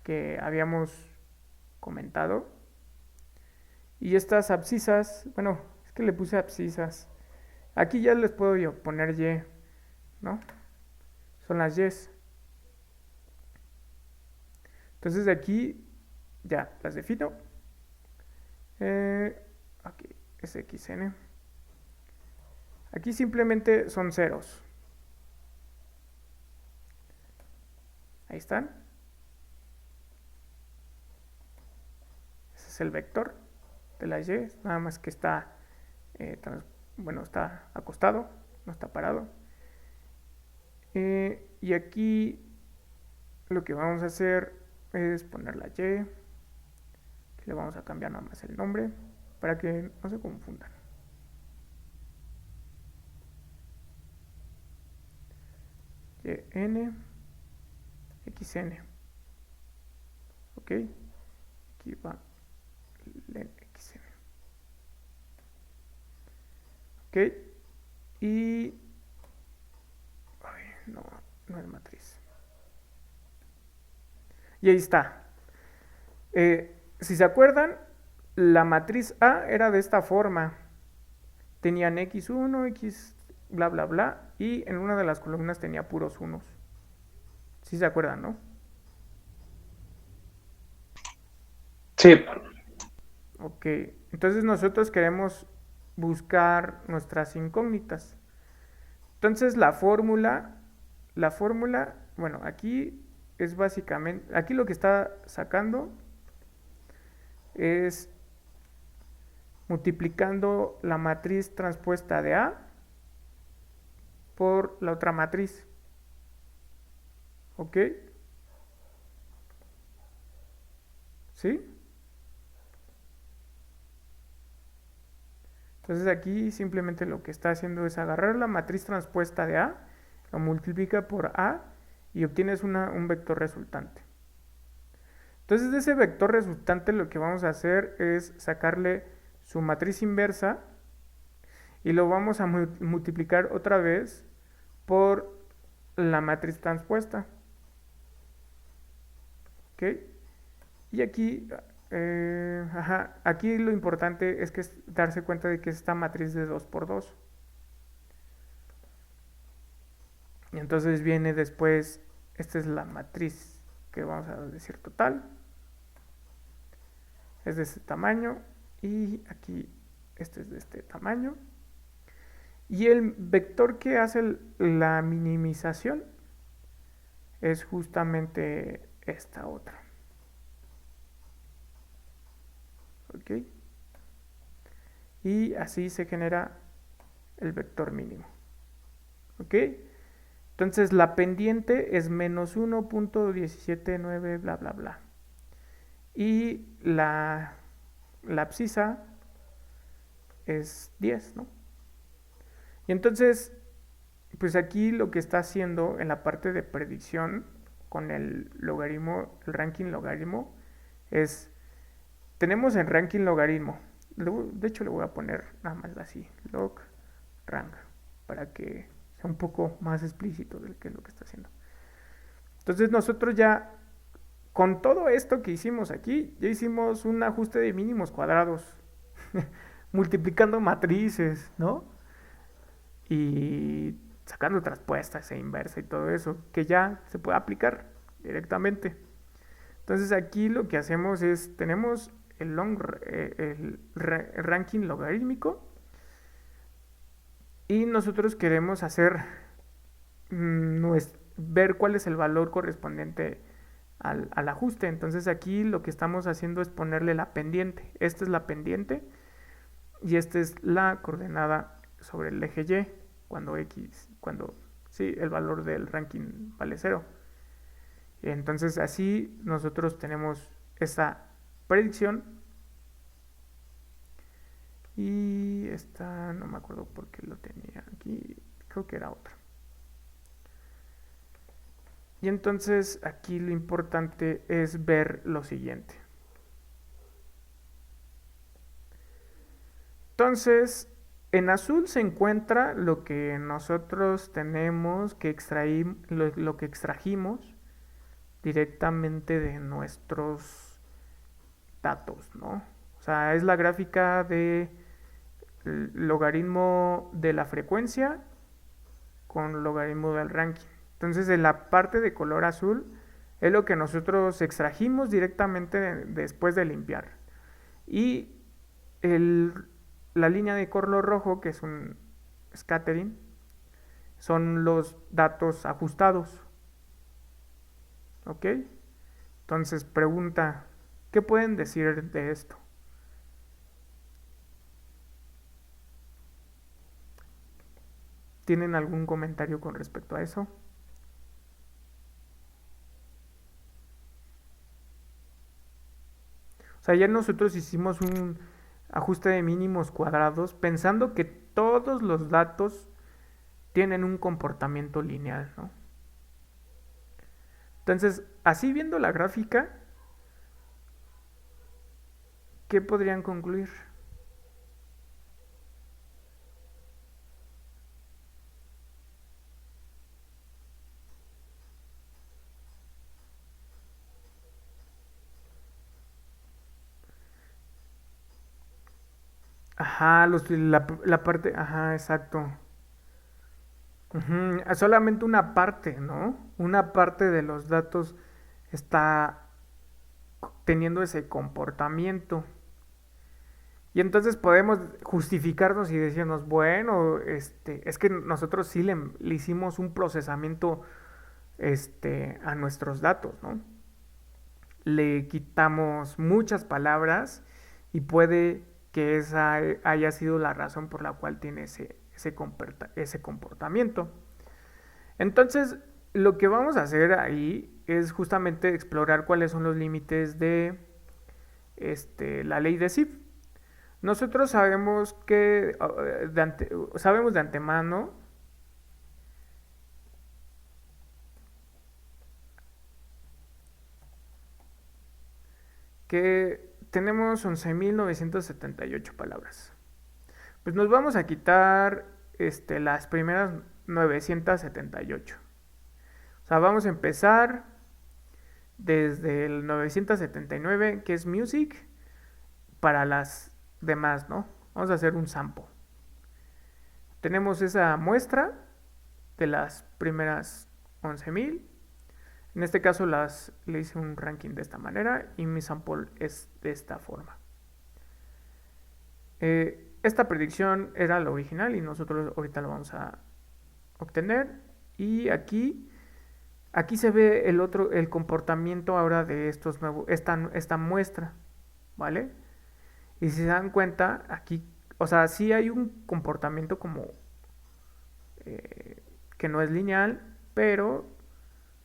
que habíamos comentado. Y estas abscisas, bueno, es que le puse abscisas. Aquí ya les puedo yo poner Y, ¿no? Son las Y's. Entonces de aquí ya las defino. Aquí es XN. Aquí simplemente son ceros. Ahí están. Ese es el vector de las Y, nada más que está, está acostado, no está parado. Y aquí lo que vamos a hacer es poner la Y, que le vamos a cambiar nada más el nombre para que no se confundan. YN, XN. Ok, aquí va len XN. Ok, y no es matriz. Y ahí está. Si se acuerdan, la matriz A era de esta forma. Tenían X1, X bla bla bla, y en una de las columnas tenía puros unos. ¿Sí se acuerdan, no? Sí. Ok, entonces nosotros queremos buscar nuestras incógnitas. Entonces la fórmula, bueno, aquí es básicamente, aquí lo que está sacando es multiplicando la matriz transpuesta de A por la otra matriz. ¿Ok? ¿Sí? Entonces aquí simplemente lo que está haciendo es agarrar la matriz transpuesta de A, lo multiplica por A y obtienes un vector resultante. Entonces de ese vector resultante lo que vamos a hacer es sacarle su matriz inversa y lo vamos a multiplicar otra vez por la matriz transpuesta. ¿Ok? Y aquí, aquí lo importante es que es darse cuenta de que es esta matriz de 2 por 2. Y entonces viene después, esta es la matriz que vamos a decir total. Es de este tamaño y aquí este es de este tamaño. Y el vector que hace la minimización es justamente esta otra. ¿ok? Y así se genera el vector mínimo, ¿ok? Entonces la pendiente es menos 1.179 bla bla bla. Y la abscisa es 10, ¿no? Y entonces, pues aquí lo que está haciendo en la parte de predicción con el logaritmo, el ranking logaritmo, es, tenemos el ranking logaritmo. De hecho le voy a poner nada más así, log rank, para que sea un poco más explícito de qué es lo que está haciendo. Entonces nosotros ya, con todo esto que hicimos aquí, ya hicimos un ajuste de mínimos cuadrados, multiplicando matrices, ¿no? Y sacando traspuestas e inversa y todo eso, que ya se puede aplicar directamente. Entonces aquí lo que hacemos es, tenemos el ranking logarítmico y nosotros queremos hacer, ver cuál es el valor correspondiente al ajuste. Entonces aquí lo que estamos haciendo es ponerle la pendiente. Esta es la pendiente y esta es la coordenada sobre el eje Y cuando sí, el valor del ranking vale 0. Entonces así nosotros tenemos esta predicción y esta no me acuerdo por qué lo tenía aquí, creo que era otra. Y entonces aquí lo importante es ver lo siguiente. Entonces, en azul se encuentra lo que nosotros tenemos que extraer, lo que extrajimos directamente de nuestros datos, ¿no? O sea, es la gráfica de logaritmo de la frecuencia con logaritmo del ranking. Entonces, en la parte de color azul es lo que nosotros extrajimos directamente después de limpiar. Y la línea de color rojo, que es un scattering, son los datos ajustados. ¿Ok? Entonces, pregunta, ¿qué pueden decir de esto? ¿Tienen algún comentario con respecto a eso? O sea, ya nosotros hicimos un ajuste de mínimos cuadrados pensando que todos los datos tienen un comportamiento lineal, ¿no? Entonces, así viendo la gráfica, ¿qué podrían concluir? Ajá, la parte, ajá, exacto. Ujú, solamente una parte, ¿no? Una parte de los datos está teniendo ese comportamiento. Y entonces podemos justificarnos y decirnos, bueno, es que nosotros sí le hicimos un procesamiento a nuestros datos, ¿no? Le quitamos muchas palabras y puede que esa haya sido la razón por la cual tiene ese comportamiento. Entonces, lo que vamos a hacer ahí es justamente explorar cuáles son los límites de la ley de Zipf. Nosotros sabemos que sabemos de antemano que tenemos 11.978 palabras. Pues nos vamos a quitar las primeras 978. O sea, vamos a empezar desde el 979, que es music, para las demás, ¿no? Vamos a hacer un sample. Tenemos esa muestra de las primeras 11.000. En este caso le hice un ranking de esta manera y mi sample es de esta forma. Esta predicción era la original y nosotros ahorita lo vamos a obtener. Y aquí se ve el comportamiento ahora de estos nuevos, esta muestra, ¿vale? Y si se dan cuenta, aquí, o sea, sí hay un comportamiento como eh, que no es lineal, pero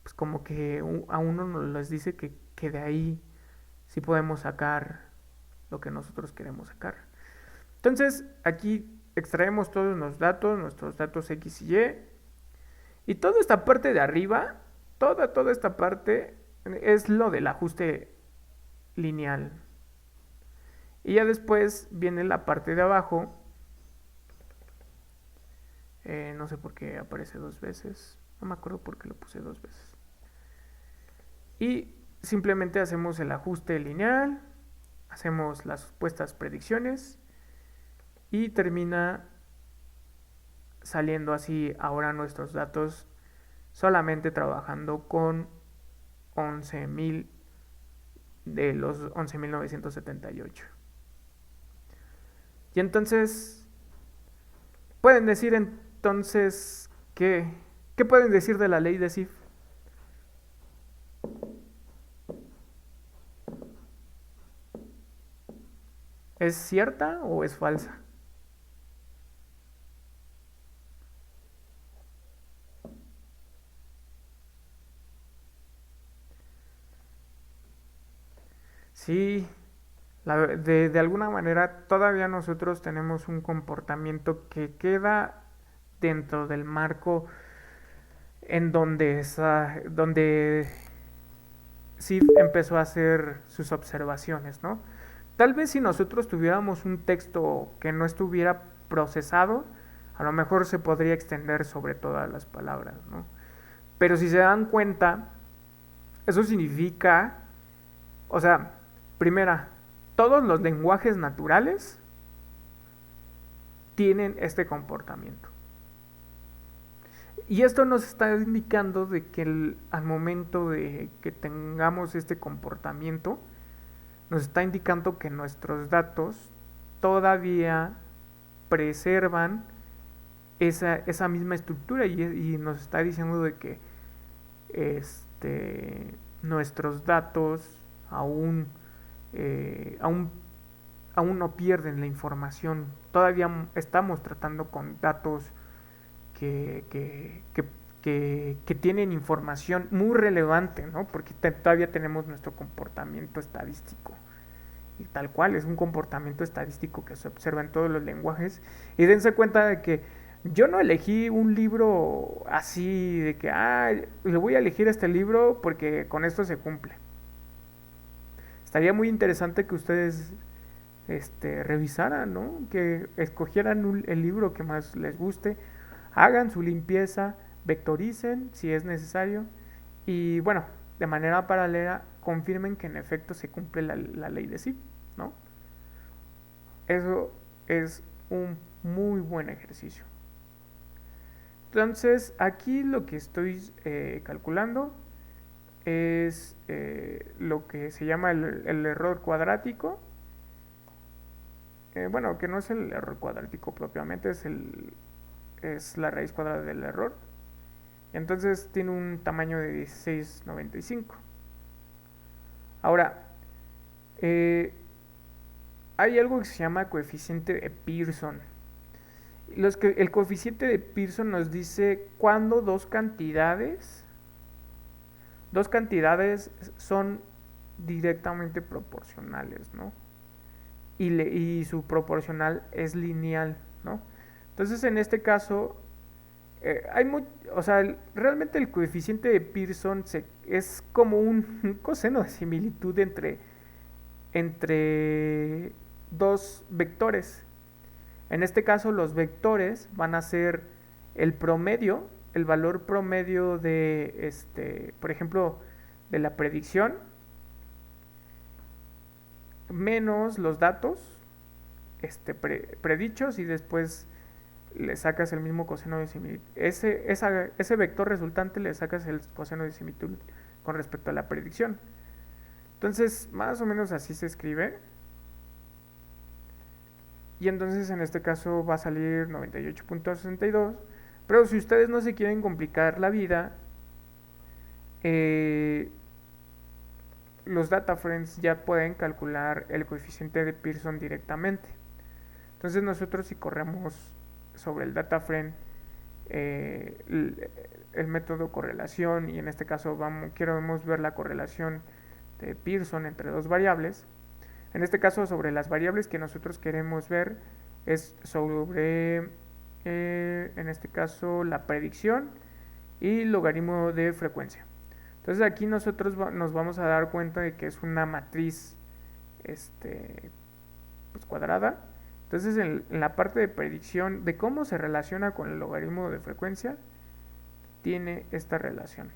pues como que a uno nos les dice que de ahí sí podemos sacar lo que nosotros queremos sacar. Entonces, aquí extraemos todos los datos, nuestros datos X y Y, y toda esta parte de arriba, toda esta parte es lo del ajuste lineal. Y ya después viene la parte de abajo. No sé por qué aparece dos veces. No me acuerdo por qué lo puse dos veces. Y simplemente hacemos el ajuste lineal. Hacemos las supuestas predicciones. Y termina saliendo así ahora nuestros datos. Solamente trabajando con 11.000 de los 11.978. Y entonces, pueden decir entonces ¿qué pueden decir de la ley de Sif? ¿Es cierta o es falsa? Sí, de alguna manera todavía nosotros tenemos un comportamiento que queda dentro del marco en donde Sif empezó a hacer sus observaciones, ¿no? Tal vez si nosotros tuviéramos un texto que no estuviera procesado, a lo mejor se podría extender sobre todas las palabras, ¿no? Pero si se dan cuenta, eso significa, o sea, primera, todos los lenguajes naturales tienen este comportamiento. Y esto nos está indicando de que al momento de que tengamos este comportamiento, nos está indicando que nuestros datos todavía preservan esa misma estructura y nos está diciendo de que nuestros datos aún aún no pierden la información. Todavía estamos tratando con datos que, que, que, que tienen información muy relevante, ¿no? Porque todavía tenemos nuestro comportamiento estadístico. Y tal cual, es un comportamiento estadístico que se observa en todos los lenguajes. Y dense cuenta de que yo no elegí un libro así de que, le voy a elegir este libro porque con esto se cumple. Estaría muy interesante que ustedes revisaran, ¿no? Que escogieran el libro que más les guste, hagan su limpieza, vectoricen si es necesario y bueno, de manera paralela confirmen que en efecto se cumple la ley de sí, ¿no? Eso es un muy buen ejercicio. Entonces, aquí lo que estoy calculando es lo que se llama el error cuadrático. Bueno, que no es el error cuadrático propiamente, es la raíz cuadrada del error. Entonces tiene un tamaño de 1695. Ahora, hay algo que se llama coeficiente de Pearson. El coeficiente de Pearson nos dice cuándo dos cantidades son directamente proporcionales, ¿no? Y su proporcional es lineal, ¿no? Entonces en este caso o sea, realmente el coeficiente de Pearson es como un coseno de similitud entre dos vectores. En este caso los vectores van a ser el promedio, el valor promedio de, por ejemplo, de la predicción, menos los datos predichos y después le sacas el mismo coseno de similitud. Ese vector resultante le sacas el coseno de similitud con respecto a la predicción. Entonces, más o menos así se escribe. Y entonces en este caso va a salir 98.62. Pero si ustedes no se quieren complicar la vida, los data frames ya pueden calcular el coeficiente de Pearson directamente. Entonces nosotros si corremos sobre el data frame el método correlación, y en este caso queremos ver la correlación de Pearson entre dos variables. En este caso, sobre las variables que nosotros queremos ver es sobre, en este caso, la predicción y logaritmo de frecuencia. Entonces aquí nosotros nos vamos a dar cuenta de que es una matriz pues cuadrada. Entonces en la parte de predicción de cómo se relaciona con el logaritmo de frecuencia, tiene esta relación.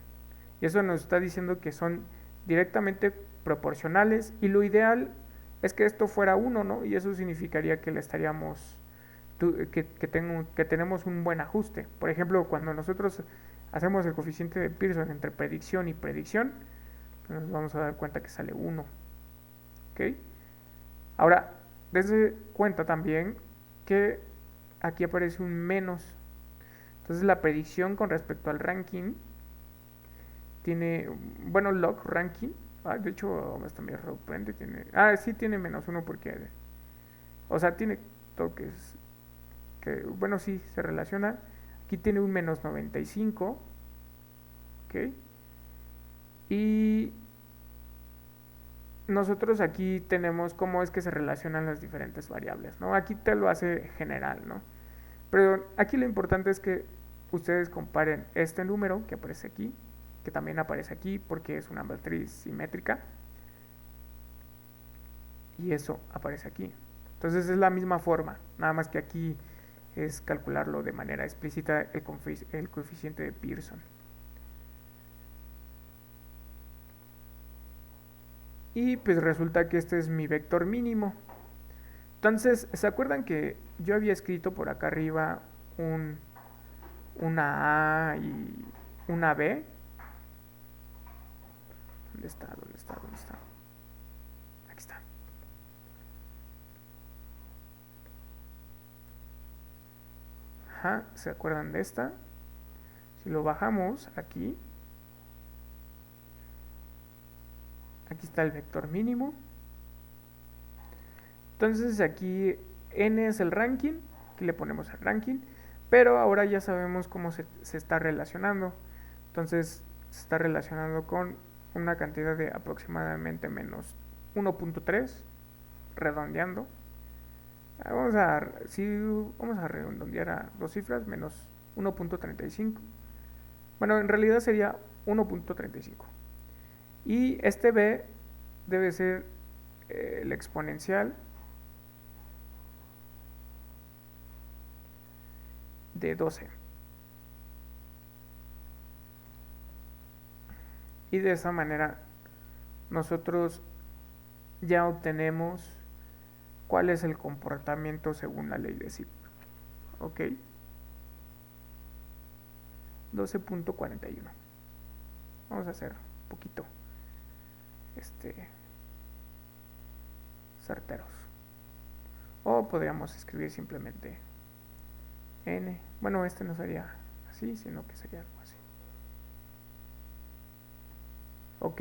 Y eso nos está diciendo que son directamente proporcionales, y lo ideal es que esto fuera 1, ¿no? Y eso significaría que le estaríamos que tenemos un buen ajuste. Por ejemplo, cuando nosotros hacemos el coeficiente de Pearson entre predicción y predicción, pues nos vamos a dar cuenta que sale 1. ¿Ok? Ahora, dense cuenta también que aquí aparece un menos. Entonces la predicción con respecto al ranking tiene, bueno, log ranking, de hecho hasta me sorprende, sí tiene -1 porque, o sea, tiene toques que, bueno, sí, se relaciona. Aquí tiene un -95, ¿ok? Y nosotros aquí tenemos cómo es que se relacionan las diferentes variables, ¿no? Aquí te lo hace general, ¿no? Pero aquí lo importante es que ustedes comparen este número que aparece aquí, que también aparece aquí porque es una matriz simétrica, y eso aparece aquí. Entonces es la misma forma, nada más que aquí es calcularlo de manera explícita el coeficiente de Pearson. Y pues resulta que este es mi vector mínimo. Entonces, ¿se acuerdan que yo había escrito por acá arriba una A y una B? ¿Dónde está? Aquí está. Ajá, ¿se acuerdan de esta? Si lo bajamos aquí está el vector mínimo. Entonces aquí n es el ranking, aquí le ponemos el ranking, pero ahora ya sabemos cómo se está relacionando. Entonces se está relacionando con una cantidad de aproximadamente menos 1.3, redondeando. Vamos a redondear a dos cifras, menos 1.35. Bueno, en realidad sería 1.35. Y este b debe ser el exponencial de 12. Y de esa manera nosotros ya obtenemos cuál es el comportamiento según la ley de Zipf. ¿Ok? 12.41. Vamos a hacer un poquito certeros. O podríamos escribir simplemente n. Bueno, no sería así, sino que sería algo así. ¿Ok?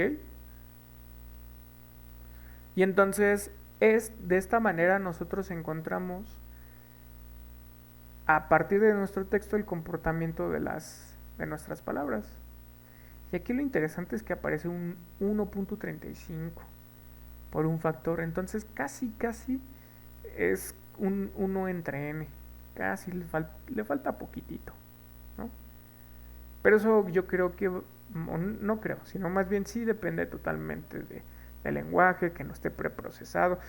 Y entonces es de esta manera nosotros encontramos a partir de nuestro texto el comportamiento de nuestras palabras. Y aquí lo interesante es que aparece un 1.35 por un factor. Entonces casi es un 1 entre n. Casi le falta poquitito, ¿no? Pero eso yo creo que, no creo, sino más bien sí depende totalmente del lenguaje, que no esté preprocesado.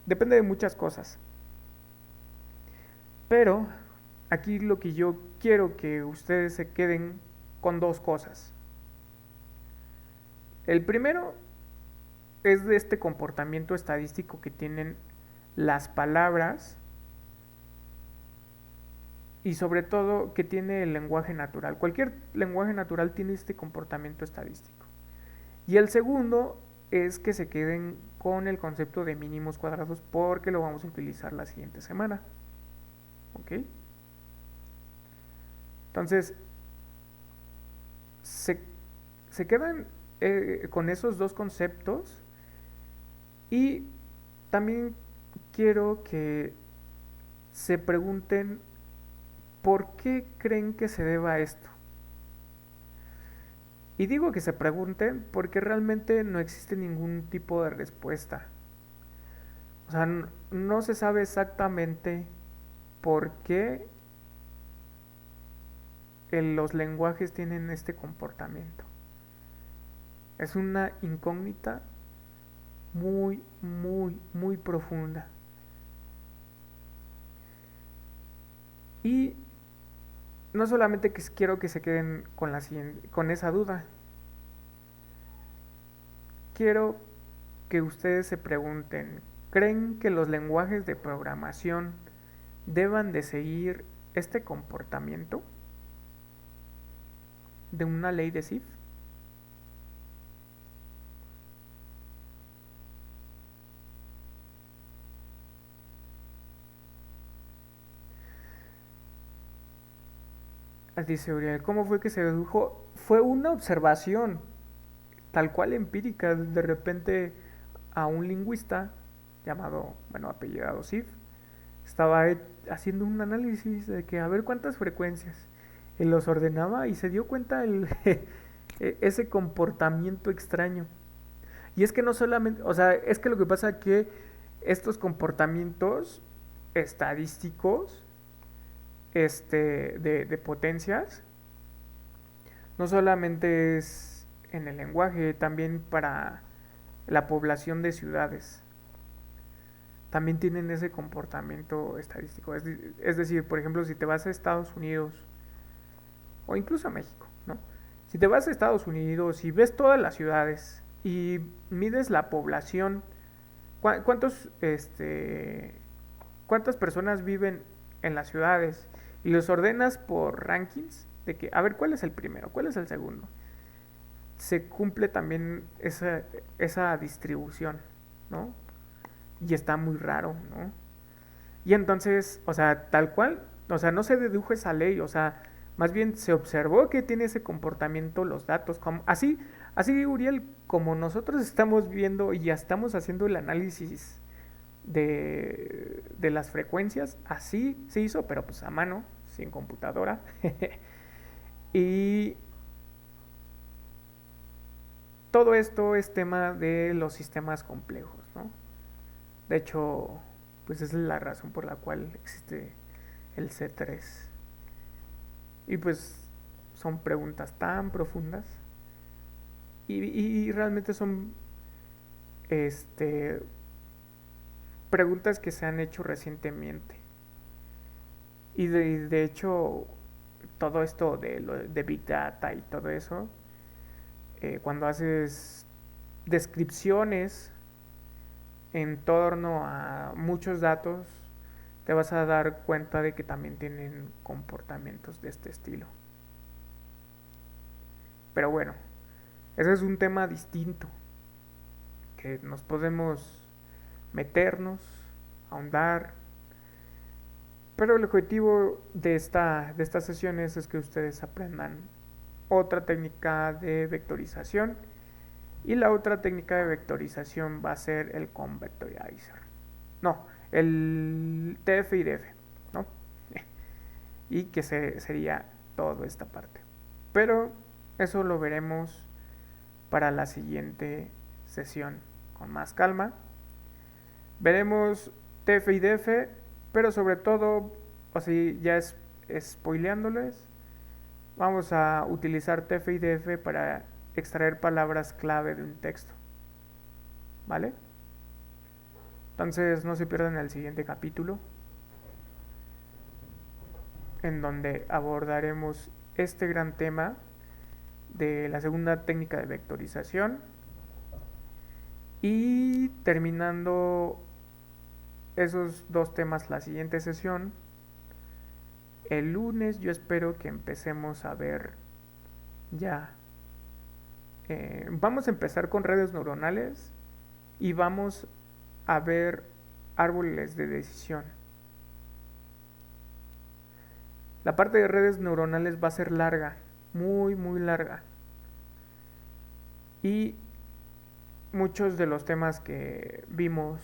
Depende de muchas cosas. Pero aquí lo que yo quiero que ustedes se queden con dos cosas. El primero es de este comportamiento estadístico que tienen las palabras, y sobre todo que tiene el lenguaje natural. Cualquier lenguaje natural tiene este comportamiento estadístico. Y el segundo es que se queden con el concepto de mínimos cuadrados, porque lo vamos a utilizar la siguiente semana. ¿Ok? Entonces, se quedan con esos dos conceptos. Y también quiero que se pregunten por qué creen que se deba a esto. Y digo que se pregunten porque realmente no existe ningún tipo de respuesta. O sea, no se sabe exactamente por qué los lenguajes tienen este comportamiento. Es una incógnita muy, muy, muy profunda. Y no solamente quiero que se queden con esa duda, quiero que ustedes se pregunten, ¿creen que los lenguajes de programación deban de seguir este comportamiento de una ley de Zipf? Dice Uriel, ¿cómo fue que se dedujo? Fue una observación, tal cual empírica. De repente a un lingüista llamado, bueno, apellidado Zipf, estaba haciendo un análisis de que a ver cuántas frecuencias. Y los ordenaba y se dio cuenta ese comportamiento extraño. Y es que no solamente, o sea, es que lo que pasa es que estos comportamientos estadísticos de potencias no solamente es en el lenguaje, también para la población de ciudades. También tienen ese comportamiento estadístico. Es decir, por ejemplo, si te vas a Estados Unidos o incluso a México, ¿no? Si te vas a Estados Unidos y ves todas las ciudades y mides la población, ¿cuántos, cuántas personas viven en las ciudades y los ordenas por rankings de que, a ver, ¿cuál es el primero? ¿Cuál es el segundo? Se cumple también esa distribución, ¿no? Y está muy raro, ¿no? Y entonces, o sea, tal cual, o sea, no se dedujo esa ley, o sea, más bien se observó que tiene ese comportamiento los datos, como, así Uriel, como nosotros estamos viendo y ya estamos haciendo el análisis de las frecuencias, así se hizo, pero pues a mano, sin computadora. Y todo esto es tema de los sistemas complejos, ¿no? De hecho, pues esa es la razón por la cual existe el C3. Y pues son preguntas tan profundas y realmente son este, preguntas que se han hecho recientemente. Y de hecho, todo esto de Big Data y todo eso, cuando haces descripciones en torno a muchos datos, te vas a dar cuenta de que también tienen comportamientos de este estilo. Pero bueno, ese es un tema distinto, que nos podemos meternos, ahondar. Pero el objetivo de estas sesiones es que ustedes aprendan otra técnica de vectorización. Y la otra técnica de vectorización va a ser el convectorizer. No, el TF y DF, ¿no? Y que sería toda esta parte. Pero eso lo veremos para la siguiente sesión con más calma. Veremos TF y DF, pero sobre todo, o sea, ya es spoileándoles, vamos a utilizar TF y DF para extraer palabras clave de un texto. ¿Vale? Entonces no se pierdan el siguiente capítulo, en donde abordaremos este gran tema de la segunda técnica de vectorización. Y terminando esos dos temas la siguiente sesión, el lunes yo espero que empecemos a ver ya. Vamos a empezar con redes neuronales y vamos a ver árboles de decisión. La parte de redes neuronales va a ser larga, muy muy larga. Y muchos de los temas que vimos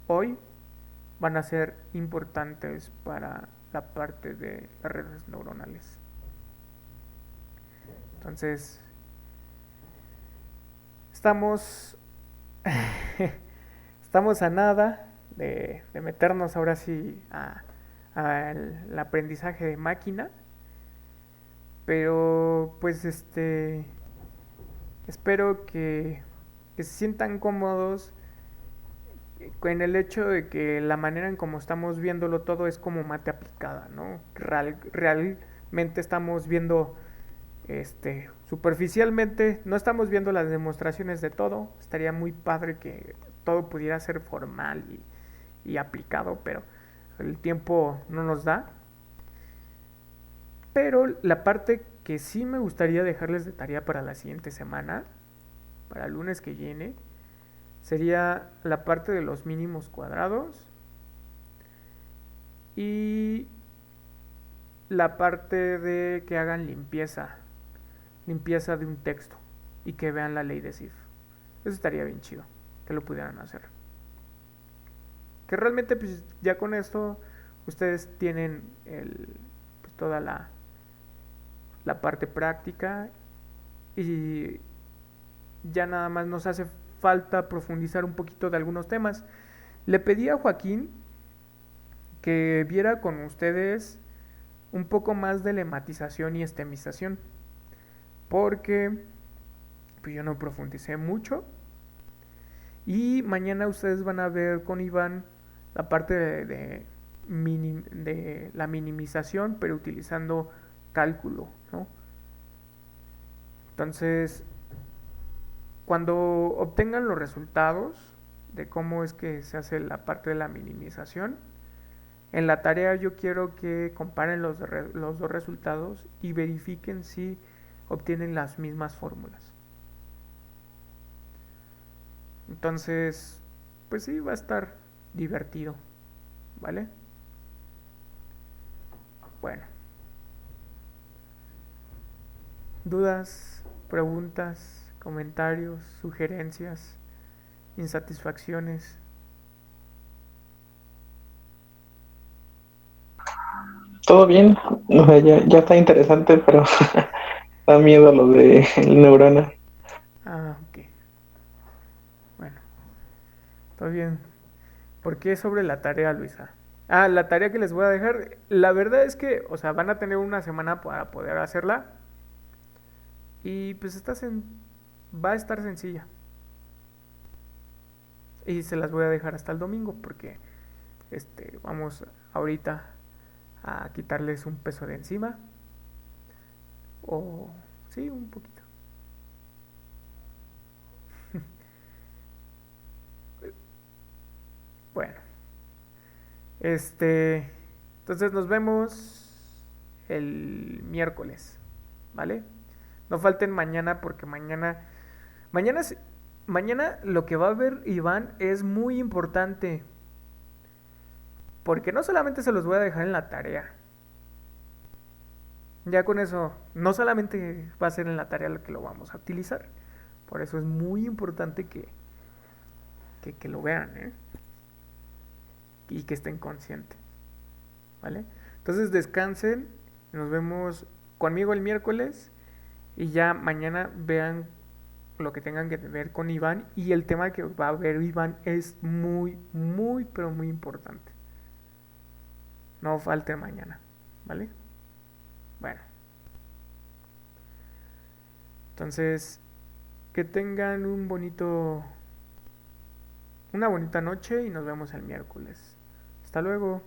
hoy van a ser importantes para la parte de las redes neuronales. Entonces, estamos estamos a nada de meternos ahora sí al aprendizaje de máquina, pero pues espero que se sientan cómodos en el hecho de que la manera en como estamos viéndolo todo es como mate aplicada, ¿no? Realmente estamos viendo superficialmente, no estamos viendo las demostraciones de todo. Estaría muy padre que todo pudiera ser formal y aplicado, pero el tiempo no nos da. Pero la parte que sí me gustaría dejarles de tarea para la siguiente semana, para el lunes que viene, sería la parte de los mínimos cuadrados y la parte de que hagan limpieza de un texto y que vean la ley de Sif. Eso estaría bien chido, que lo pudieran hacer. Que realmente pues ya con esto ustedes tienen pues, toda la parte práctica y ya nada más nos hace falta profundizar un poquito de algunos temas. Le pedí a Joaquín que viera con ustedes un poco más de lematización y estemización, porque pues yo no profundicé mucho. Y mañana ustedes van a ver con Iván la parte de la minimización, pero utilizando cálculo, ¿no? Entonces, cuando obtengan los resultados de cómo es que se hace la parte de la minimización, en la tarea yo quiero que comparen los dos resultados y verifiquen si obtienen las mismas fórmulas. Entonces, pues sí, va a estar divertido, ¿vale? Bueno, dudas, preguntas, comentarios, sugerencias, insatisfacciones. Todo bien, o sea, ya está interesante, pero da miedo lo de el neurona. Ok. Bueno, todo bien. ¿Por qué sobre la tarea, Luisa? La tarea que les voy a dejar, la verdad es que, o sea, van a tener una semana para poder hacerla y pues va a estar sencilla. Y se las voy a dejar hasta el domingo porque vamos ahorita a quitarles un peso de encima o sí, un poquito. Bueno, entonces nos vemos el miércoles, ¿vale? No falten mañana porque mañana, mañana lo que va a ver Iván es muy importante. Porque no solamente se los voy a dejar en la tarea. Ya con eso, no solamente va a ser en la tarea lo que lo vamos a utilizar. Por eso es muy importante que lo vean, ¿eh? Y que estén conscientes, ¿vale? Entonces descansen, nos vemos conmigo el miércoles y ya mañana vean lo que tengan que ver con Iván y el tema que va a ver Iván es muy, muy, pero muy importante. No falte mañana, ¿vale? Bueno. Entonces, que tengan una bonita noche y nos vemos el miércoles. Hasta luego.